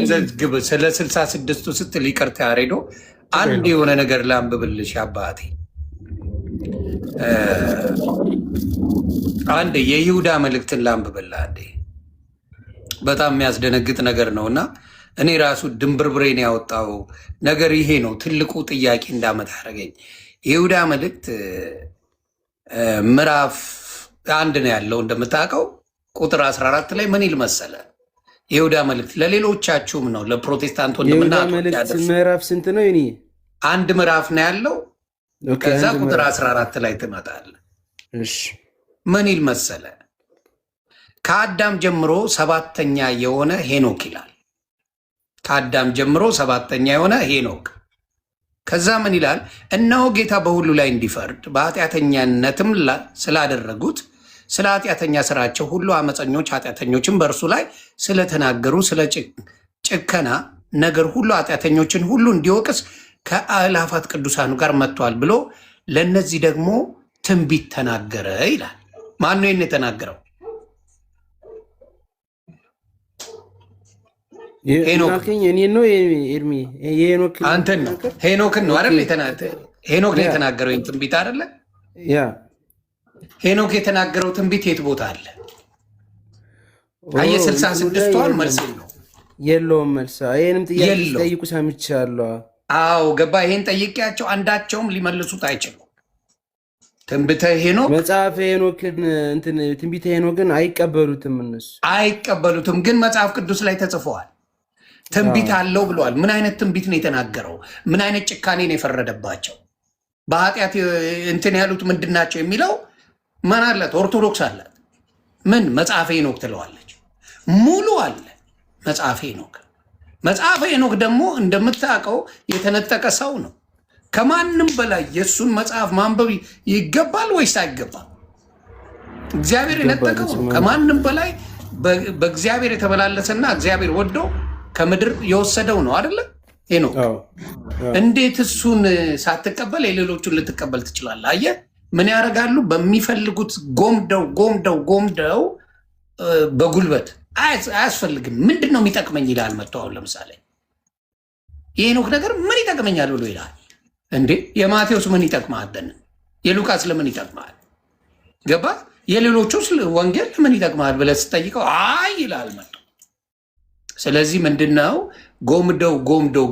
ስለ 66ቱ ስትል ይቅርታ ያሬዶ፣ አንድ የሆነ ነገር ላንብብልሽ አባቴ። አንድ የይሁዳ መልእክትን ላንብብልህ አንዴ። በጣም የሚያስደነግጥ ነገር ነው እና እኔ ራሱ ድንብርብሬን ያወጣው ነገር ይሄ ነው። ትልቁ ጥያቄ እንዳመጣ ያደረገኝ የይሁዳ መልእክት ምዕራፍ 1 ነው ያለው እንደምታውቀው። ቁጥር 14 ላይ ምን ይል መሰለ? የይሁዳ መልእክት ለሌሎቻችሁም ነው፣ ለፕሮቴስታንት ወንድምና ምዕራፍ ስንት ነው? ይኔ አንድ ምዕራፍ ነው ያለው። ከዛ ቁጥር 14 ላይ ትመጣለህ። ምን ይል መሰለ? ከአዳም ጀምሮ 7ተኛ የሆነ ሄኖክ ይላል። ከአዳም ጀምሮ 7ተኛ የሆነ ሄኖክ። ከዛ ምን ይላል? እነሆ ጌታ በሁሉ ላይ እንዲፈርድ በኃጢአተኛነትም ስላደረጉት ስለ ኃጢአተኛ ስራቸው ሁሉ አመፀኞች ኃጢአተኞችን በእርሱ ላይ ስለተናገሩ ስለ ጭከና ነገር ሁሉ ኃጢአተኞችን ሁሉ እንዲወቅስ ከአእላፋት ቅዱሳኑ ጋር መጥቷል ብሎ ለእነዚህ ደግሞ ትንቢት ተናገረ ይላል። ማን ነው ይህን የተናገረው? አንተን ነው። ሄኖክን ነው አይደል? ሄኖክ ነው የተናገረው ይህን ትንቢት አይደለ? ሄኖክ የተናገረው ትንቢት የት ቦታ አለ? አየህ 66ቷን መልስ ነው የለውም። መልስ ይህንም ጥያቄ ጠይቁ ሰምቻለሁ። አዎ ገባ። ይሄን ጠይቄያቸው አንዳቸውም ሊመልሱት አይችሉም። ትንቢተ ሄኖክ መጽሐፍ ሄኖክን ትንቢተ ሄኖክን አይቀበሉትም፣ እነሱ አይቀበሉትም። ግን መጽሐፍ ቅዱስ ላይ ተጽፈዋል። ትንቢት አለው ብለዋል። ምን አይነት ትንቢት ነው የተናገረው? ምን አይነት ጭካኔ ነው የፈረደባቸው? በኃጢአት እንትን ያሉት ምንድን ናቸው የሚለው ማን አላት? ኦርቶዶክስ አላት። ምን መጽሐፈ ሄኖክ ትለዋለች። ሙሉ አለ መጽሐፈ ሄኖክ። መጽሐፈ ሄኖክ ደግሞ እንደምታውቀው የተነጠቀ ሰው ነው። ከማንም በላይ የእሱን መጽሐፍ ማንበብ ይገባል ወይስ አይገባም? እግዚአብሔር የነጠቀው ከማንም በላይ በእግዚአብሔር የተመላለሰና እግዚአብሔር ወዶ ከምድር የወሰደው ነው አይደለ? ሄኖክ እንዴት እሱን ሳትቀበል የሌሎቹን ልትቀበል ትችላለህ? አየህ ምን ያደርጋሉ? በሚፈልጉት ጎምደው በጉልበት አያስፈልግም። ምንድን ነው የሚጠቅመኝ ይላል። መጥቶ አሁን ለምሳሌ የሄኖክ ነገር ምን ይጠቅመኛል ብሎ ይላል። እንዴ የማቴዎስ ምን ይጠቅማል? የሉቃስ ለምን ይጠቅማል? ገባ? የሌሎቹስ ወንጌል ለምን ይጠቅማል ብለህ ስጠይቀው አይ ይላል መጥቶ። ስለዚህ ምንድነው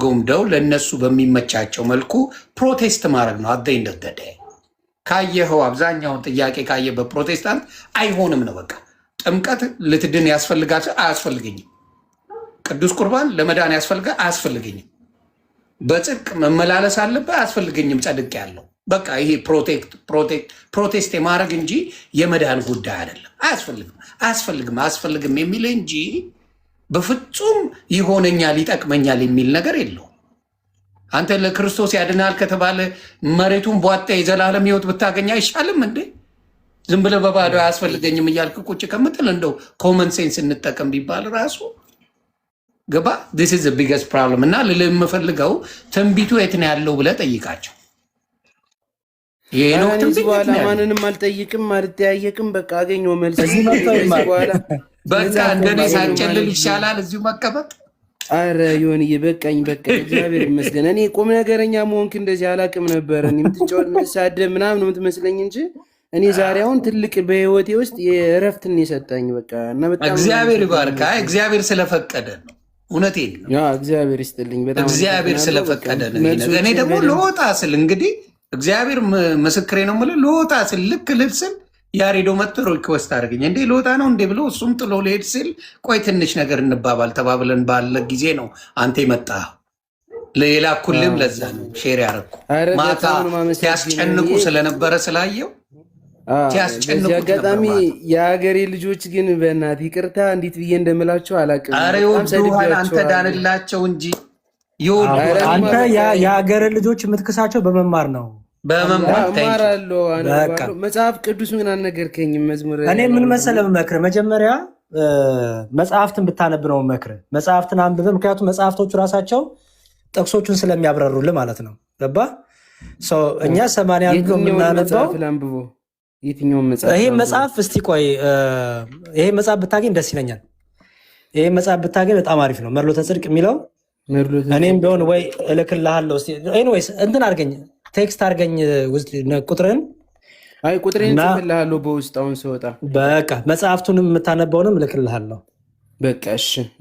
ጎምደው ለእነሱ በሚመቻቸው መልኩ ፕሮቴስት ማድረግ ነው። አደይ እንደተደ ካየኸው አብዛኛውን ጥያቄ ካየ በፕሮቴስታንት አይሆንም ነው በቃ። ጥምቀት ልትድን ያስፈልጋል? አያስፈልገኝም። ቅዱስ ቁርባን ለመዳን ያስፈልጋል? አያስፈልገኝም። በጽድቅ መመላለስ አለብህ? አያስፈልገኝም። ጸድቅ ያለው በቃ ይሄ ፕሮቴስት የማድረግ እንጂ የመዳን ጉዳይ አይደለም። አያስፈልግም የሚል እንጂ በፍጹም ይሆነኛል ይጠቅመኛል የሚል ነገር የለውም። አንተ ለክርስቶስ ያድናል ከተባለ መሬቱን ቧጣ የዘላለም ሕይወት ብታገኝ አይሻልም እንዴ? ዝም ብለህ በባዶ አያስፈልገኝም እያልክ ቁጭ ከምትል እንደው ኮመን ሴንስ እንጠቀም ቢባል ራሱ ገባ this is the biggest problem እና ልልህ የምፈልገው ትንቢቱ የት ነው ያለው ብለህ ጠይቃቸው። የሄኖክ ትንቢት በኋላ ማንንም አልጠይቅም አልጠያየቅም። በቃ አገኘው መልስ። በቃ እንደኔ ሳጨልል ይሻላል እዚሁ መቀበጥ። አረ ዮኒ በቃኝ በቃ እግዚአብሔር ይመስገን። እኔ ቁም ነገረኛ መሆንክ እንደዚህ አላቅም ነበር። እኔ የምትጫወት የምትሳደብ ምናምን ነው የምትመስለኝ እንጂ እኔ ዛሬ አሁን ትልቅ በህይወቴ ውስጥ የእረፍትን የሰጠኝ በቃ እና በጣም እግዚአብሔር ይባርክ። እግዚአብሔር ስለፈቀደ ነው። እውነቴን ነው። ያ እግዚአብሔር ይስጥልኝ በጣም እግዚአብሔር ስለፈቀደ ነው። እኔ ደግሞ ልወጣ ስል እንግዲህ እግዚአብሔር ምስክሬ ነው የምልህ ልወጣ ስል ልክ ልል ስል ያሬዶ መጥቶ ሪክዌስት አድርገኝ እንዴ ልወጣ ነው እንዴ ብሎ እሱም ጥሎ ሊሄድ ሲል ቆይ ትንሽ ነገር እንባባል ተባብለን ባለ ጊዜ ነው አንተ የመጣህ። ሌላ ኩልም ለዛ ነው ሼር ያደረኩ ማታ ሲያስጨንቁ ስለነበረ ስላየው ሲያስጨንቁ አጋጣሚ የሀገሬ ልጆች ግን በእናትህ ይቅርታ እንዴት ብዬ እንደምላቸው አላውቅም። ኧረ ይወዱሃል አንተ ዳንላቸው እንጂ ይወዱሃል። አንተ የሀገር ልጆች የምትክሳቸው በመማር ነው። እማራለሁ መጽሐፍ ቅዱስ ምን አልነገርከኝም። መዝሙር እኔ ምን መሰለህ መክር መጀመሪያ መጽሐፍትን ብታነብ ነው መክር። መጽሐፍትን አንብበ ምክንያቱም መጽሐፍቶቹ ራሳቸው ጥቅሶቹን ስለሚያብራሩልህ ማለት ነው። ገባ እኛ 80 የምናነበው የትኛውን መጽሐፍ ይሄ መጽሐፍ እስቲ ቆይ ይሄ መጽሐፍ ብታገኝ ደስ ይለኛል። ይሄ መጽሐፍ ብታገኝ በጣም አሪፍ ነው። መርሎተ ጽድቅ የሚለው እኔም ቢሆን ወይ እልክልሃለሁ። ኤኒዌይስ እንትን አድርገኝ ቴክስት አድርገኝ ቁጥርን ቁጥሬን ጽፍልሃለሁ በውስጥ አሁን ስወጣ። በቃ መጽሐፍቱንም የምታነበውንም እልክልሃለሁ። በቃ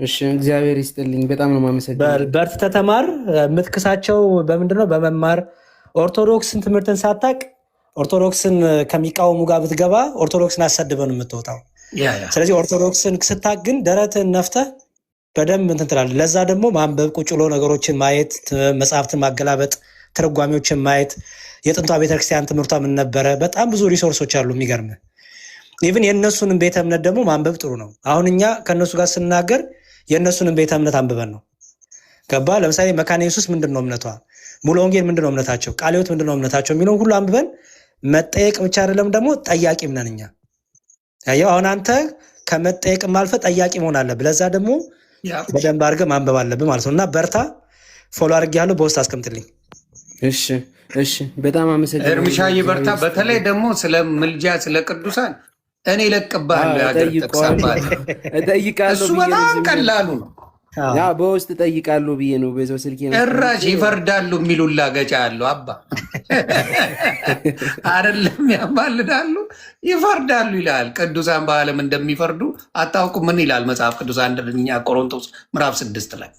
እሺ እግዚአብሔር ይስጥልኝ በጣም ነው የማመሰግነው። በርትተህ ተማር። የምትክሳቸው በምንድነው? በመማር ኦርቶዶክስን ትምህርትን ሳታቅ ኦርቶዶክስን ከሚቃወሙ ጋር ብትገባ ኦርቶዶክስን አሰድበህ ነው የምትወጣው። ስለዚህ ኦርቶዶክስን ስታቅ ግን ደረትህን ነፍተህ በደንብ እንትን ትላለህ። ለዛ ደግሞ ማንበብ፣ ቁጭ ብሎ ነገሮችን ማየት፣ መጽሐፍትን ማገላበጥ፣ ትርጓሜዎችን ማየት፣ የጥንቷ ቤተክርስቲያን ትምህርቷ ምን ነበረ፣ በጣም ብዙ ሪሶርሶች አሉ። የሚገርም ኢቭን የእነሱንም ቤተ እምነት ደግሞ ማንበብ ጥሩ ነው። አሁን እኛ ከእነሱ ጋር ስናገር የእነሱንም ቤተ እምነት አንብበን ነው ገባ። ለምሳሌ መካነ ኢየሱስ ምንድን ነው እምነቷ፣ ሙሉ ወንጌል ምንድን ነው እምነታቸው፣ ቃለ ሕይወት ምንድን ነው እምነታቸው የሚለውን ሁሉ አንብበን መጠየቅ ብቻ አይደለም ደግሞ ጠያቂም ነን እኛ። ያው አሁን አንተ ከመጠየቅም አልፈህ ጠያቂ መሆን አለብህ። ለዛ ደግሞ በደንብ አድርገህ ማንበብ አለብህ ማለት ነው። እና በርታ። ፎሎ አድርጌያለሁ፣ በውስጥ አስቀምጥልኝ። እሺ በጣም አመሰግናለሁ እርምሻዬ፣ በርታ። በተለይ ደግሞ ስለ ምልጃ ስለ ቅዱሳን እኔ እለቅብሃለሁ፣ እጠይቃለሁ። እሱ በጣም ቀላሉ ነው። በውስጥ እጠይቃለሁ ብዬ ነው በዛው ስልክ ጭራሽ ይፈርዳሉ የሚሉላ ገጫ ያለው አባ አይደለም ያማልዳሉ፣ ይፈርዳሉ ይላል። ቅዱሳን በዓለም እንደሚፈርዱ አታውቁም? ምን ይላል መጽሐፍ ቅዱስ? አንደኛ ቆሮንቶስ ምዕራፍ 6 ላይ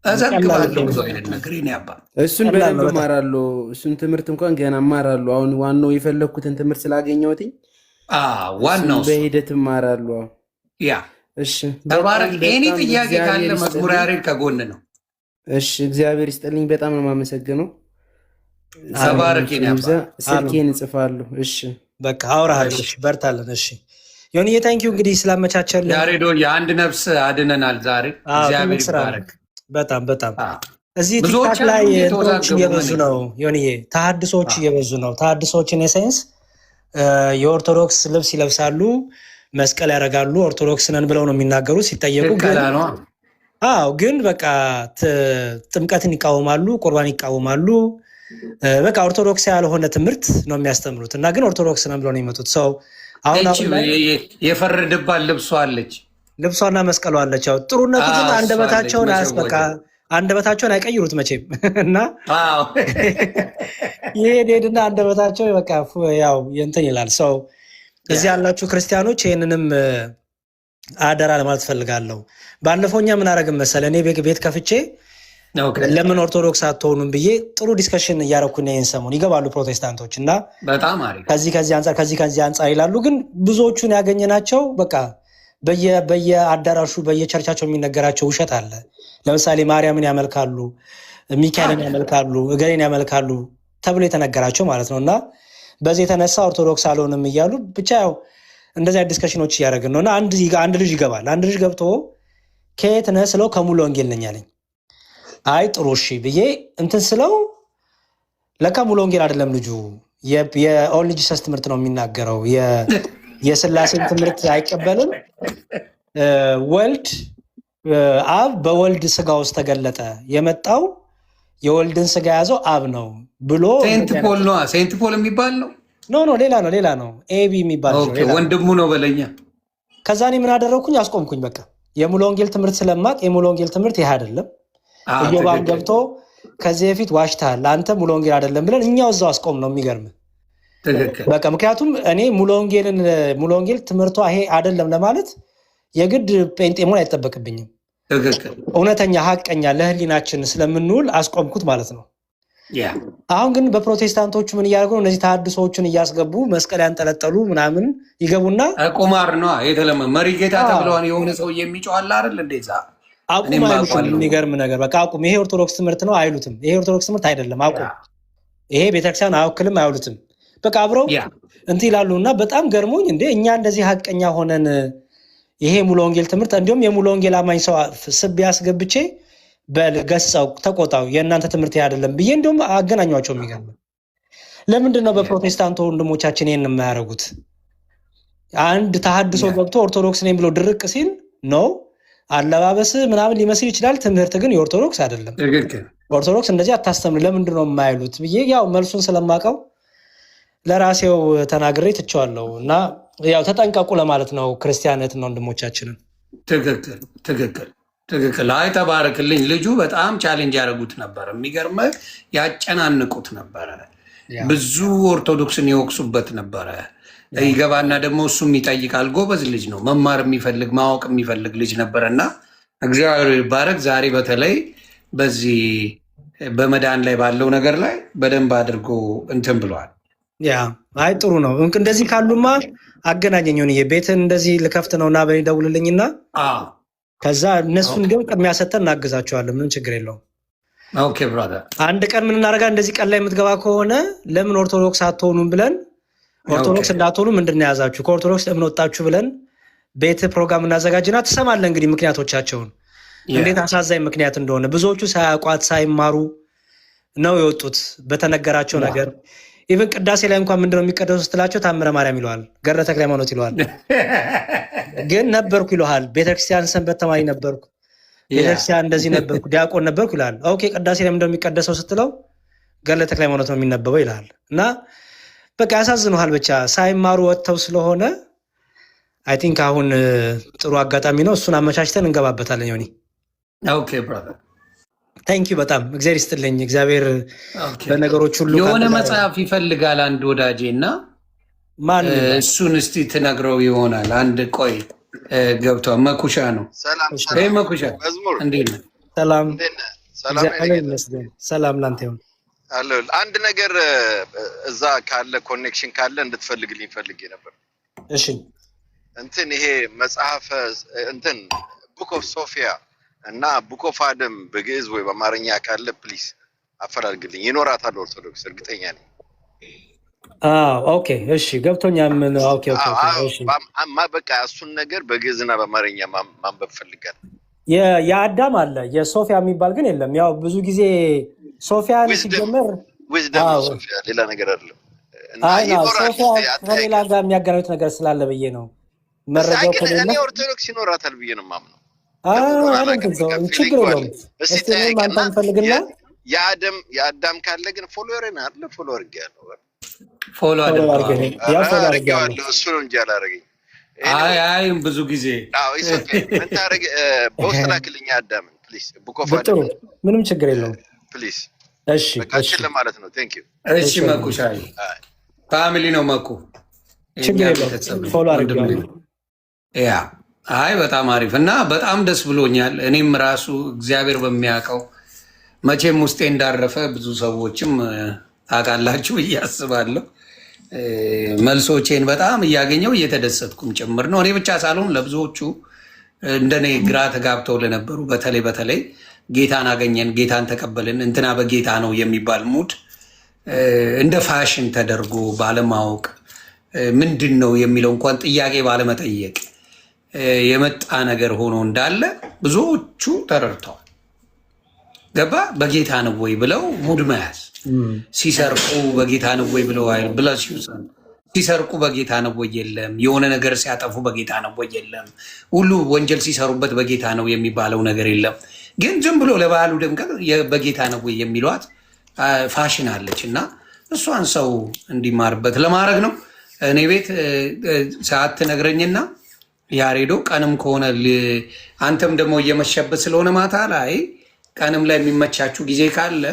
እዘግባለሁ ብዙ አይነት ነገር ያባ እሱን በደንብ እማራለሁ። እሱን ትምህርት እንኳን ገና እማራለሁ። አሁን ዋናው የፈለግኩትን ትምህርት ስላገኘሁት ዋናው በሂደት እማራለሁ። ያ እሺ ተባረክ። ኤኒ ጥያቄ ካለ መዝሙር ያሬድ ከጎን ነው። እሺ እግዚአብሔር ይስጥልኝ። በጣም ነው የማመሰግነው። ተባረክ። ስልኬን እጽፋለሁ። እሺ በቃ አውራሃለሁ። በርታለን። እሺ ዮኒዬ ታንኪዩ እንግዲህ ስላመቻቸልን። ያሬዶ የአንድ ነፍስ አድነናል ዛሬ። እግዚአብሔር ይባረክ። በጣም እዚህ ቲክታክ ላይ እንትኖች እየበዙ ነው ዮኒዬ፣ ተሐድሶች እየበዙ ነው። ተሐድሶችን የሳይንስ የኦርቶዶክስ ልብስ ይለብሳሉ፣ መስቀል ያደርጋሉ፣ ኦርቶዶክስ ነን ብለው ነው የሚናገሩ። ሲጠየቁ ግን በቃ ጥምቀትን ይቃወማሉ፣ ቁርባን ይቃወማሉ። በቃ ኦርቶዶክስ ያልሆነ ትምህርት ነው የሚያስተምሩት እና ግን ኦርቶዶክስ ነን ብለው ነው የሚመጡት። ሰው አሁን የፈረደባት ልብሷ አለች፣ ልብሷና መስቀሉ አለች። ያው ጥሩነቱ ግን አንደበታቸውን አይቀይሩት መቼም እና ይሄድና አንደበታቸው በቃ ያው እንትን ይላል። ሰው እዚህ ያላችሁ ክርስቲያኖች ይህንንም አደራ ለማለት ፈልጋለሁ። ባለፈው እኛ ምን አደረግን መሰለህ? እኔ ቤት ከፍቼ ለምን ኦርቶዶክስ አትሆኑም ብዬ ጥሩ ዲስከሽን እያደረኩኝ ይህን ሰሞን ይገባሉ ፕሮቴስታንቶች እና ከዚህ አንጻር ይላሉ። ግን ብዙዎቹን ያገኘናቸው በቃ በየአዳራሹ በየቸርቻቸው የሚነገራቸው ውሸት አለ። ለምሳሌ ማርያምን ያመልካሉ፣ ሚካኤልን ያመልካሉ፣ እገሌን ያመልካሉ ተብሎ የተነገራቸው ማለት ነው። እና በዚህ የተነሳ ኦርቶዶክስ አልሆንም እያሉ ብቻ ያው እንደዚያ ዲስከሽኖች እያደረግን ነው። እና አንድ ልጅ ይገባል። አንድ ልጅ ገብቶ ከየት ነህ ስለው ከሙሉ ወንጌል ነኝ አለኝ። አይ ጥሩ እሺ ብዬ እንትን ስለው ለካ ሙሉ ወንጌል አይደለም ልጁ፣ የኦንሊ ጂሰስ ትምህርት ነው የሚናገረው። የስላሴን ትምህርት አይቀበልም። ወልድ አብ በወልድ ስጋ ውስጥ ተገለጠ፣ የመጣው የወልድን ስጋ የያዘው አብ ነው ብሎ ሴንት ፖል ነው። ሴንት ፖል የሚባል ነው። ኖ ሌላ ነው። ኤቢ የሚባል ወንድሙ ነው በለኛ። ከዛ እኔ ምን አደረግኩኝ? አስቆምኩኝ። በቃ የሙሉ ወንጌል ትምህርት ስለማቅ የሙሉ ወንጌል ትምህርት ይህ አይደለም። ኢዮባም ገብቶ ከዚህ በፊት ዋሽተሃል አንተ ሙሉ ወንጌል አይደለም ብለን እኛው እዛው አስቆም ነው። የሚገርም በቃ ምክንያቱም እኔ ሙሉ ወንጌል ትምህርቷ ይሄ አይደለም ለማለት የግድ ጴንጤ መሆን አይጠበቅብኝም። እውነተኛ ሀቀኛ ለህሊናችን ስለምንውል አስቆምኩት ማለት ነው። አሁን ግን በፕሮቴስታንቶቹ ምን እያደረጉ ነው? እነዚህ ተሐድሶዎችን እያስገቡ መስቀል ያንጠለጠሉ ምናምን ይገቡና ቁማር ነው የተለመ መሪ ጌታ ተብለዋን የሆነ ሰው የሚጮዋል አይደል? እንደዛ አቁም አይሉትም። የሚገርም ነገር በቃ አቁም፣ ይሄ ኦርቶዶክስ ትምህርት ነው አይሉትም። ይሄ ኦርቶዶክስ ትምህርት አይደለም አቁም፣ ይሄ ቤተክርስቲያን አይወክልም አይሉትም። በቃ አብረው እንትን ይላሉ። እና በጣም ገርሞኝ እንዴ እኛ እንደዚህ ሀቀኛ ሆነን ይሄ ሙሉ ወንጌል ትምህርት እንዲሁም የሙሉ ወንጌል አማኝ ሰው ስብ ያስገብቼ በገሳው ተቆጣው የእናንተ ትምህርት አይደለም ብዬ እንዲሁም አገናኟቸው። የሚገርም ለምንድን ነው በፕሮቴስታንት ወንድሞቻችን ይሄን የማያደርጉት? አንድ ተሐድሶ ገብቶ ኦርቶዶክስ ነኝ ብሎ ድርቅ ሲል ነው አለባበስ ምናምን ሊመስል ይችላል። ትምህርት ግን የኦርቶዶክስ አይደለም። ኦርቶዶክስ እንደዚህ አታስተምር ለምንድን ነው የማይሉት ብዬ ያው መልሱን ስለማውቀው ለራሴው ተናግሬ ትቼዋለሁ። እና ያው ተጠንቀቁ ለማለት ነው ክርስቲያኖትና ወንድሞቻችንን። ትክክል። አይ ተባረክልኝ። ልጁ በጣም ቻሌንጅ ያደረጉት ነበር። የሚገርምህ ያጨናንቁት ነበረ። ብዙ ኦርቶዶክስን ይወቅሱበት ነበረ። ይገባና ደግሞ እሱም ይጠይቃል። ጎበዝ ልጅ ነው። መማር የሚፈልግ ማወቅ የሚፈልግ ልጅ ነበረ እና እግዚአብሔር ይባረክ። ዛሬ በተለይ በዚህ በመዳን ላይ ባለው ነገር ላይ በደንብ አድርጎ እንትን ብለዋል። ያ አይ ጥሩ ነው። እንደዚህ ካሉማ አገናኘኝ ሆን ቤትን እንደዚህ ልከፍት ነው እና በኔ ደውልልኝና ከዛ እነሱን ግን ቅድሚያ ሰጥተን እናግዛቸዋለን። ምንም ችግር የለውም። ኦኬ ብራዘር። አንድ ቀን ምን እናደርጋ እንደዚህ ቀን ላይ የምትገባ ከሆነ ለምን ኦርቶዶክስ አትሆኑም ብለን ኦርቶዶክስ እንዳትሆኑ ምንድን ነው የያዛችሁ ከኦርቶዶክስ ለምን ወጣችሁ ብለን ቤት ፕሮግራም እናዘጋጅና ትሰማለን እንግዲህ ምክንያቶቻቸውን እንዴት አሳዛኝ ምክንያት እንደሆነ። ብዙዎቹ ሳያውቋት ሳይማሩ ነው የወጡት በተነገራቸው ነገር። ኢቨን ቅዳሴ ላይ እንኳን ምንድነው የሚቀደሱ ስትላቸው ታምረ ማርያም ይለዋል፣ ገድለ ተክለ ሃይማኖት ይለዋል። ግን ነበርኩ ይለዋል። ቤተክርስቲያን ሰንበት ተማሪ ነበርኩ፣ ቤተክርስቲያን እንደዚህ ነበርኩ፣ ዲያቆን ነበርኩ ይላል። ኦኬ ቅዳሴ ላይ ምንድነው የሚቀደሰው ስትለው ገድለ ተክለ ሃይማኖት ነው የሚነበበው ይላል። እና በቃ ያሳዝኑሃል። ብቻ ሳይማሩ ወጥተው ስለሆነ አይ ቲንክ አሁን ጥሩ አጋጣሚ ነው። እሱን አመቻችተን እንገባበታለን። ዮኒ ኦኬ ብራዘር ታንኪዩ በጣም እግዚአብሔር ይስጥልኝ። እግዚአብሔር በነገሮች ሁሉ የሆነ መጽሐፍ ይፈልጋል አንድ ወዳጄ እና ማን እሱን እስቲ ትነግረው ይሆናል። አንድ ቆይ ገብቷል። መኩሻ ነው። መኩሻ እንዴት ነህ? ሰላም ሰላም ላንተ ይሁን። አንድ ነገር እዛ ካለ ኮኔክሽን ካለ እንድትፈልግልኝ ፈልጌ ነበር። እሺ እንትን ይሄ መጽሐፈ እንትን ቡክ ኦፍ ሶፊያ እና ቡክ ኦፍ አደም በግዕዝ ወይ በአማርኛ ካለ ፕሊስ አፈላልግልኝ። ይኖራታል ኦርቶዶክስ እርግጠኛ ነኝ። ኦኬ እሺ ገብቶኛል። ምን ኦኬ እሺ በቃ እሱን ነገር በግዕዝና በአማርኛ ማንበብ ፈልጋለሁ። የአዳም አለ የሶፊያ የሚባል ግን የለም። ያው ብዙ ጊዜ ሶፊያን ሲጀመር ዊዝደም ሶፊያ ሌላ ነገር አይደለም። አይ ነው ሶፊያ ከሌላ ጋር የሚያገናኙት ነገር ስላለ ብዬ ነው። መረጃው ከሌለ እኔ ኦርቶዶክስ ይኖራታል ብዬ ነው የማምነው። ችግር የለውም። እስቲ ማንተ እንፈልግና የአዳም ካለ ግን ፎሎወር ነው አይደል? ፎሎወር ያለው ፎሎ አድርጌዋለሁ። እሱ ነው እንጂ አላደረገኝ። አይ ብዙ ጊዜ ምን ታደርግ በውስጥ ላክልኝ አዳምን ፕሊዝ። ቡኮፋ ምንም ችግር የለውም ፕሊዝ። እሺ እሺ ለማለት ነው። ቴንክ ዩ። እሺ መኩ ሻይ ፋሚሊ ነው መኩ ችግር የለውም። ፎሎ አድርጌዋለሁ። ያ አይ በጣም አሪፍ እና በጣም ደስ ብሎኛል። እኔም ራሱ እግዚአብሔር በሚያውቀው መቼም ውስጤ እንዳረፈ ብዙ ሰዎችም ታውቃላችሁ ብዬ አስባለሁ። መልሶቼን በጣም እያገኘው እየተደሰትኩም ጭምር ነው። እኔ ብቻ ሳልሆን ለብዙዎቹ እንደኔ ግራ ተጋብተው ለነበሩ በተለይ ጌታን አገኘን ጌታን ተቀበልን እንትና በጌታ ነው የሚባል ሙድ እንደ ፋሽን ተደርጎ ባለማወቅ ምንድን ነው የሚለው እንኳን ጥያቄ ባለመጠየቅ የመጣ ነገር ሆኖ እንዳለ ብዙዎቹ ተረድተዋል። ገባ በጌታ ነው ወይ ብለው ሙድ መያዝ ሲሰርቁ በጌታ ነው ወይ ብለው አይል ብለስ ሲሰርቁ በጌታ ነው ወይ የለም? የሆነ ነገር ሲያጠፉ በጌታ ነው ወይ የለም? ሁሉ ወንጀል ሲሰሩበት በጌታ ነው የሚባለው ነገር የለም። ግን ዝም ብሎ ለበዓሉ ድምቀት በጌታ ነው ወይ የሚሏት ፋሽን አለች እና እሷን ሰው እንዲማርበት ለማድረግ ነው። እኔ ቤት ሰዓት ትነግረኝና ያሬዶ ቀንም ከሆነ አንተም ደግሞ እየመሸበት ስለሆነ ማታ ላይ ቀንም ላይ የሚመቻችሁ ጊዜ ካለ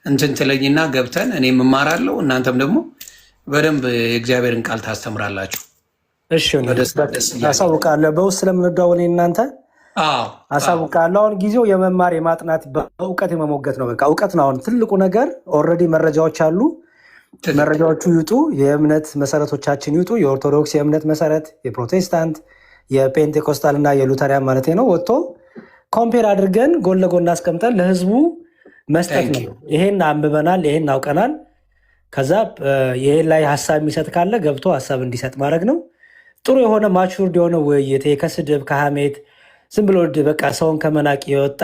እንትን ትለኝና ገብተን እኔም እማራለሁ እናንተም ደግሞ በደንብ የእግዚአብሔርን ቃል ታስተምራላችሁ። እሺ አሳውቃለሁ። በውስጥ ስለምንደዋወል እናንተ አሳውቃለሁ። አሁን ጊዜው የመማር የማጥናት በእውቀት የመሞገት ነው። በቃ እውቀት ነው አሁን ትልቁ ነገር። ኦልሬዲ መረጃዎች አሉ። መረጃዎቹ ይውጡ፣ የእምነት መሰረቶቻችን ይውጡ። የኦርቶዶክስ የእምነት መሰረት፣ የፕሮቴስታንት፣ የፔንቴኮስታል እና የሉተሪያን ማለት ነው ወጥቶ ኮምፔር አድርገን ጎን ለጎን አስቀምጠን ለህዝቡ መስጠት ነው። ይሄን አንብበናል፣ ይሄን አውቀናል። ከዛ ይሄን ላይ ሀሳብ የሚሰጥ ካለ ገብቶ ሀሳብ እንዲሰጥ ማድረግ ነው። ጥሩ የሆነ ማቹርድ የሆነ ውይይት ከስድብ ከሀሜት ዝም ብሎ በቃ ሰውን ከመናቅ የወጣ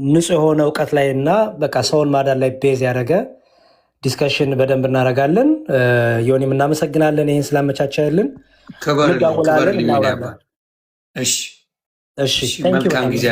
ንጹህ የሆነ እውቀት ላይ እና በቃ ሰውን ማዳን ላይ ቤዝ ያደረገ ዲስከሽን በደንብ እናደርጋለን። ዮኒም እናመሰግናለን ይህን ስላመቻቸልን። እንደዋወላለን፣ እናወራለን። መልካም ጊዜ።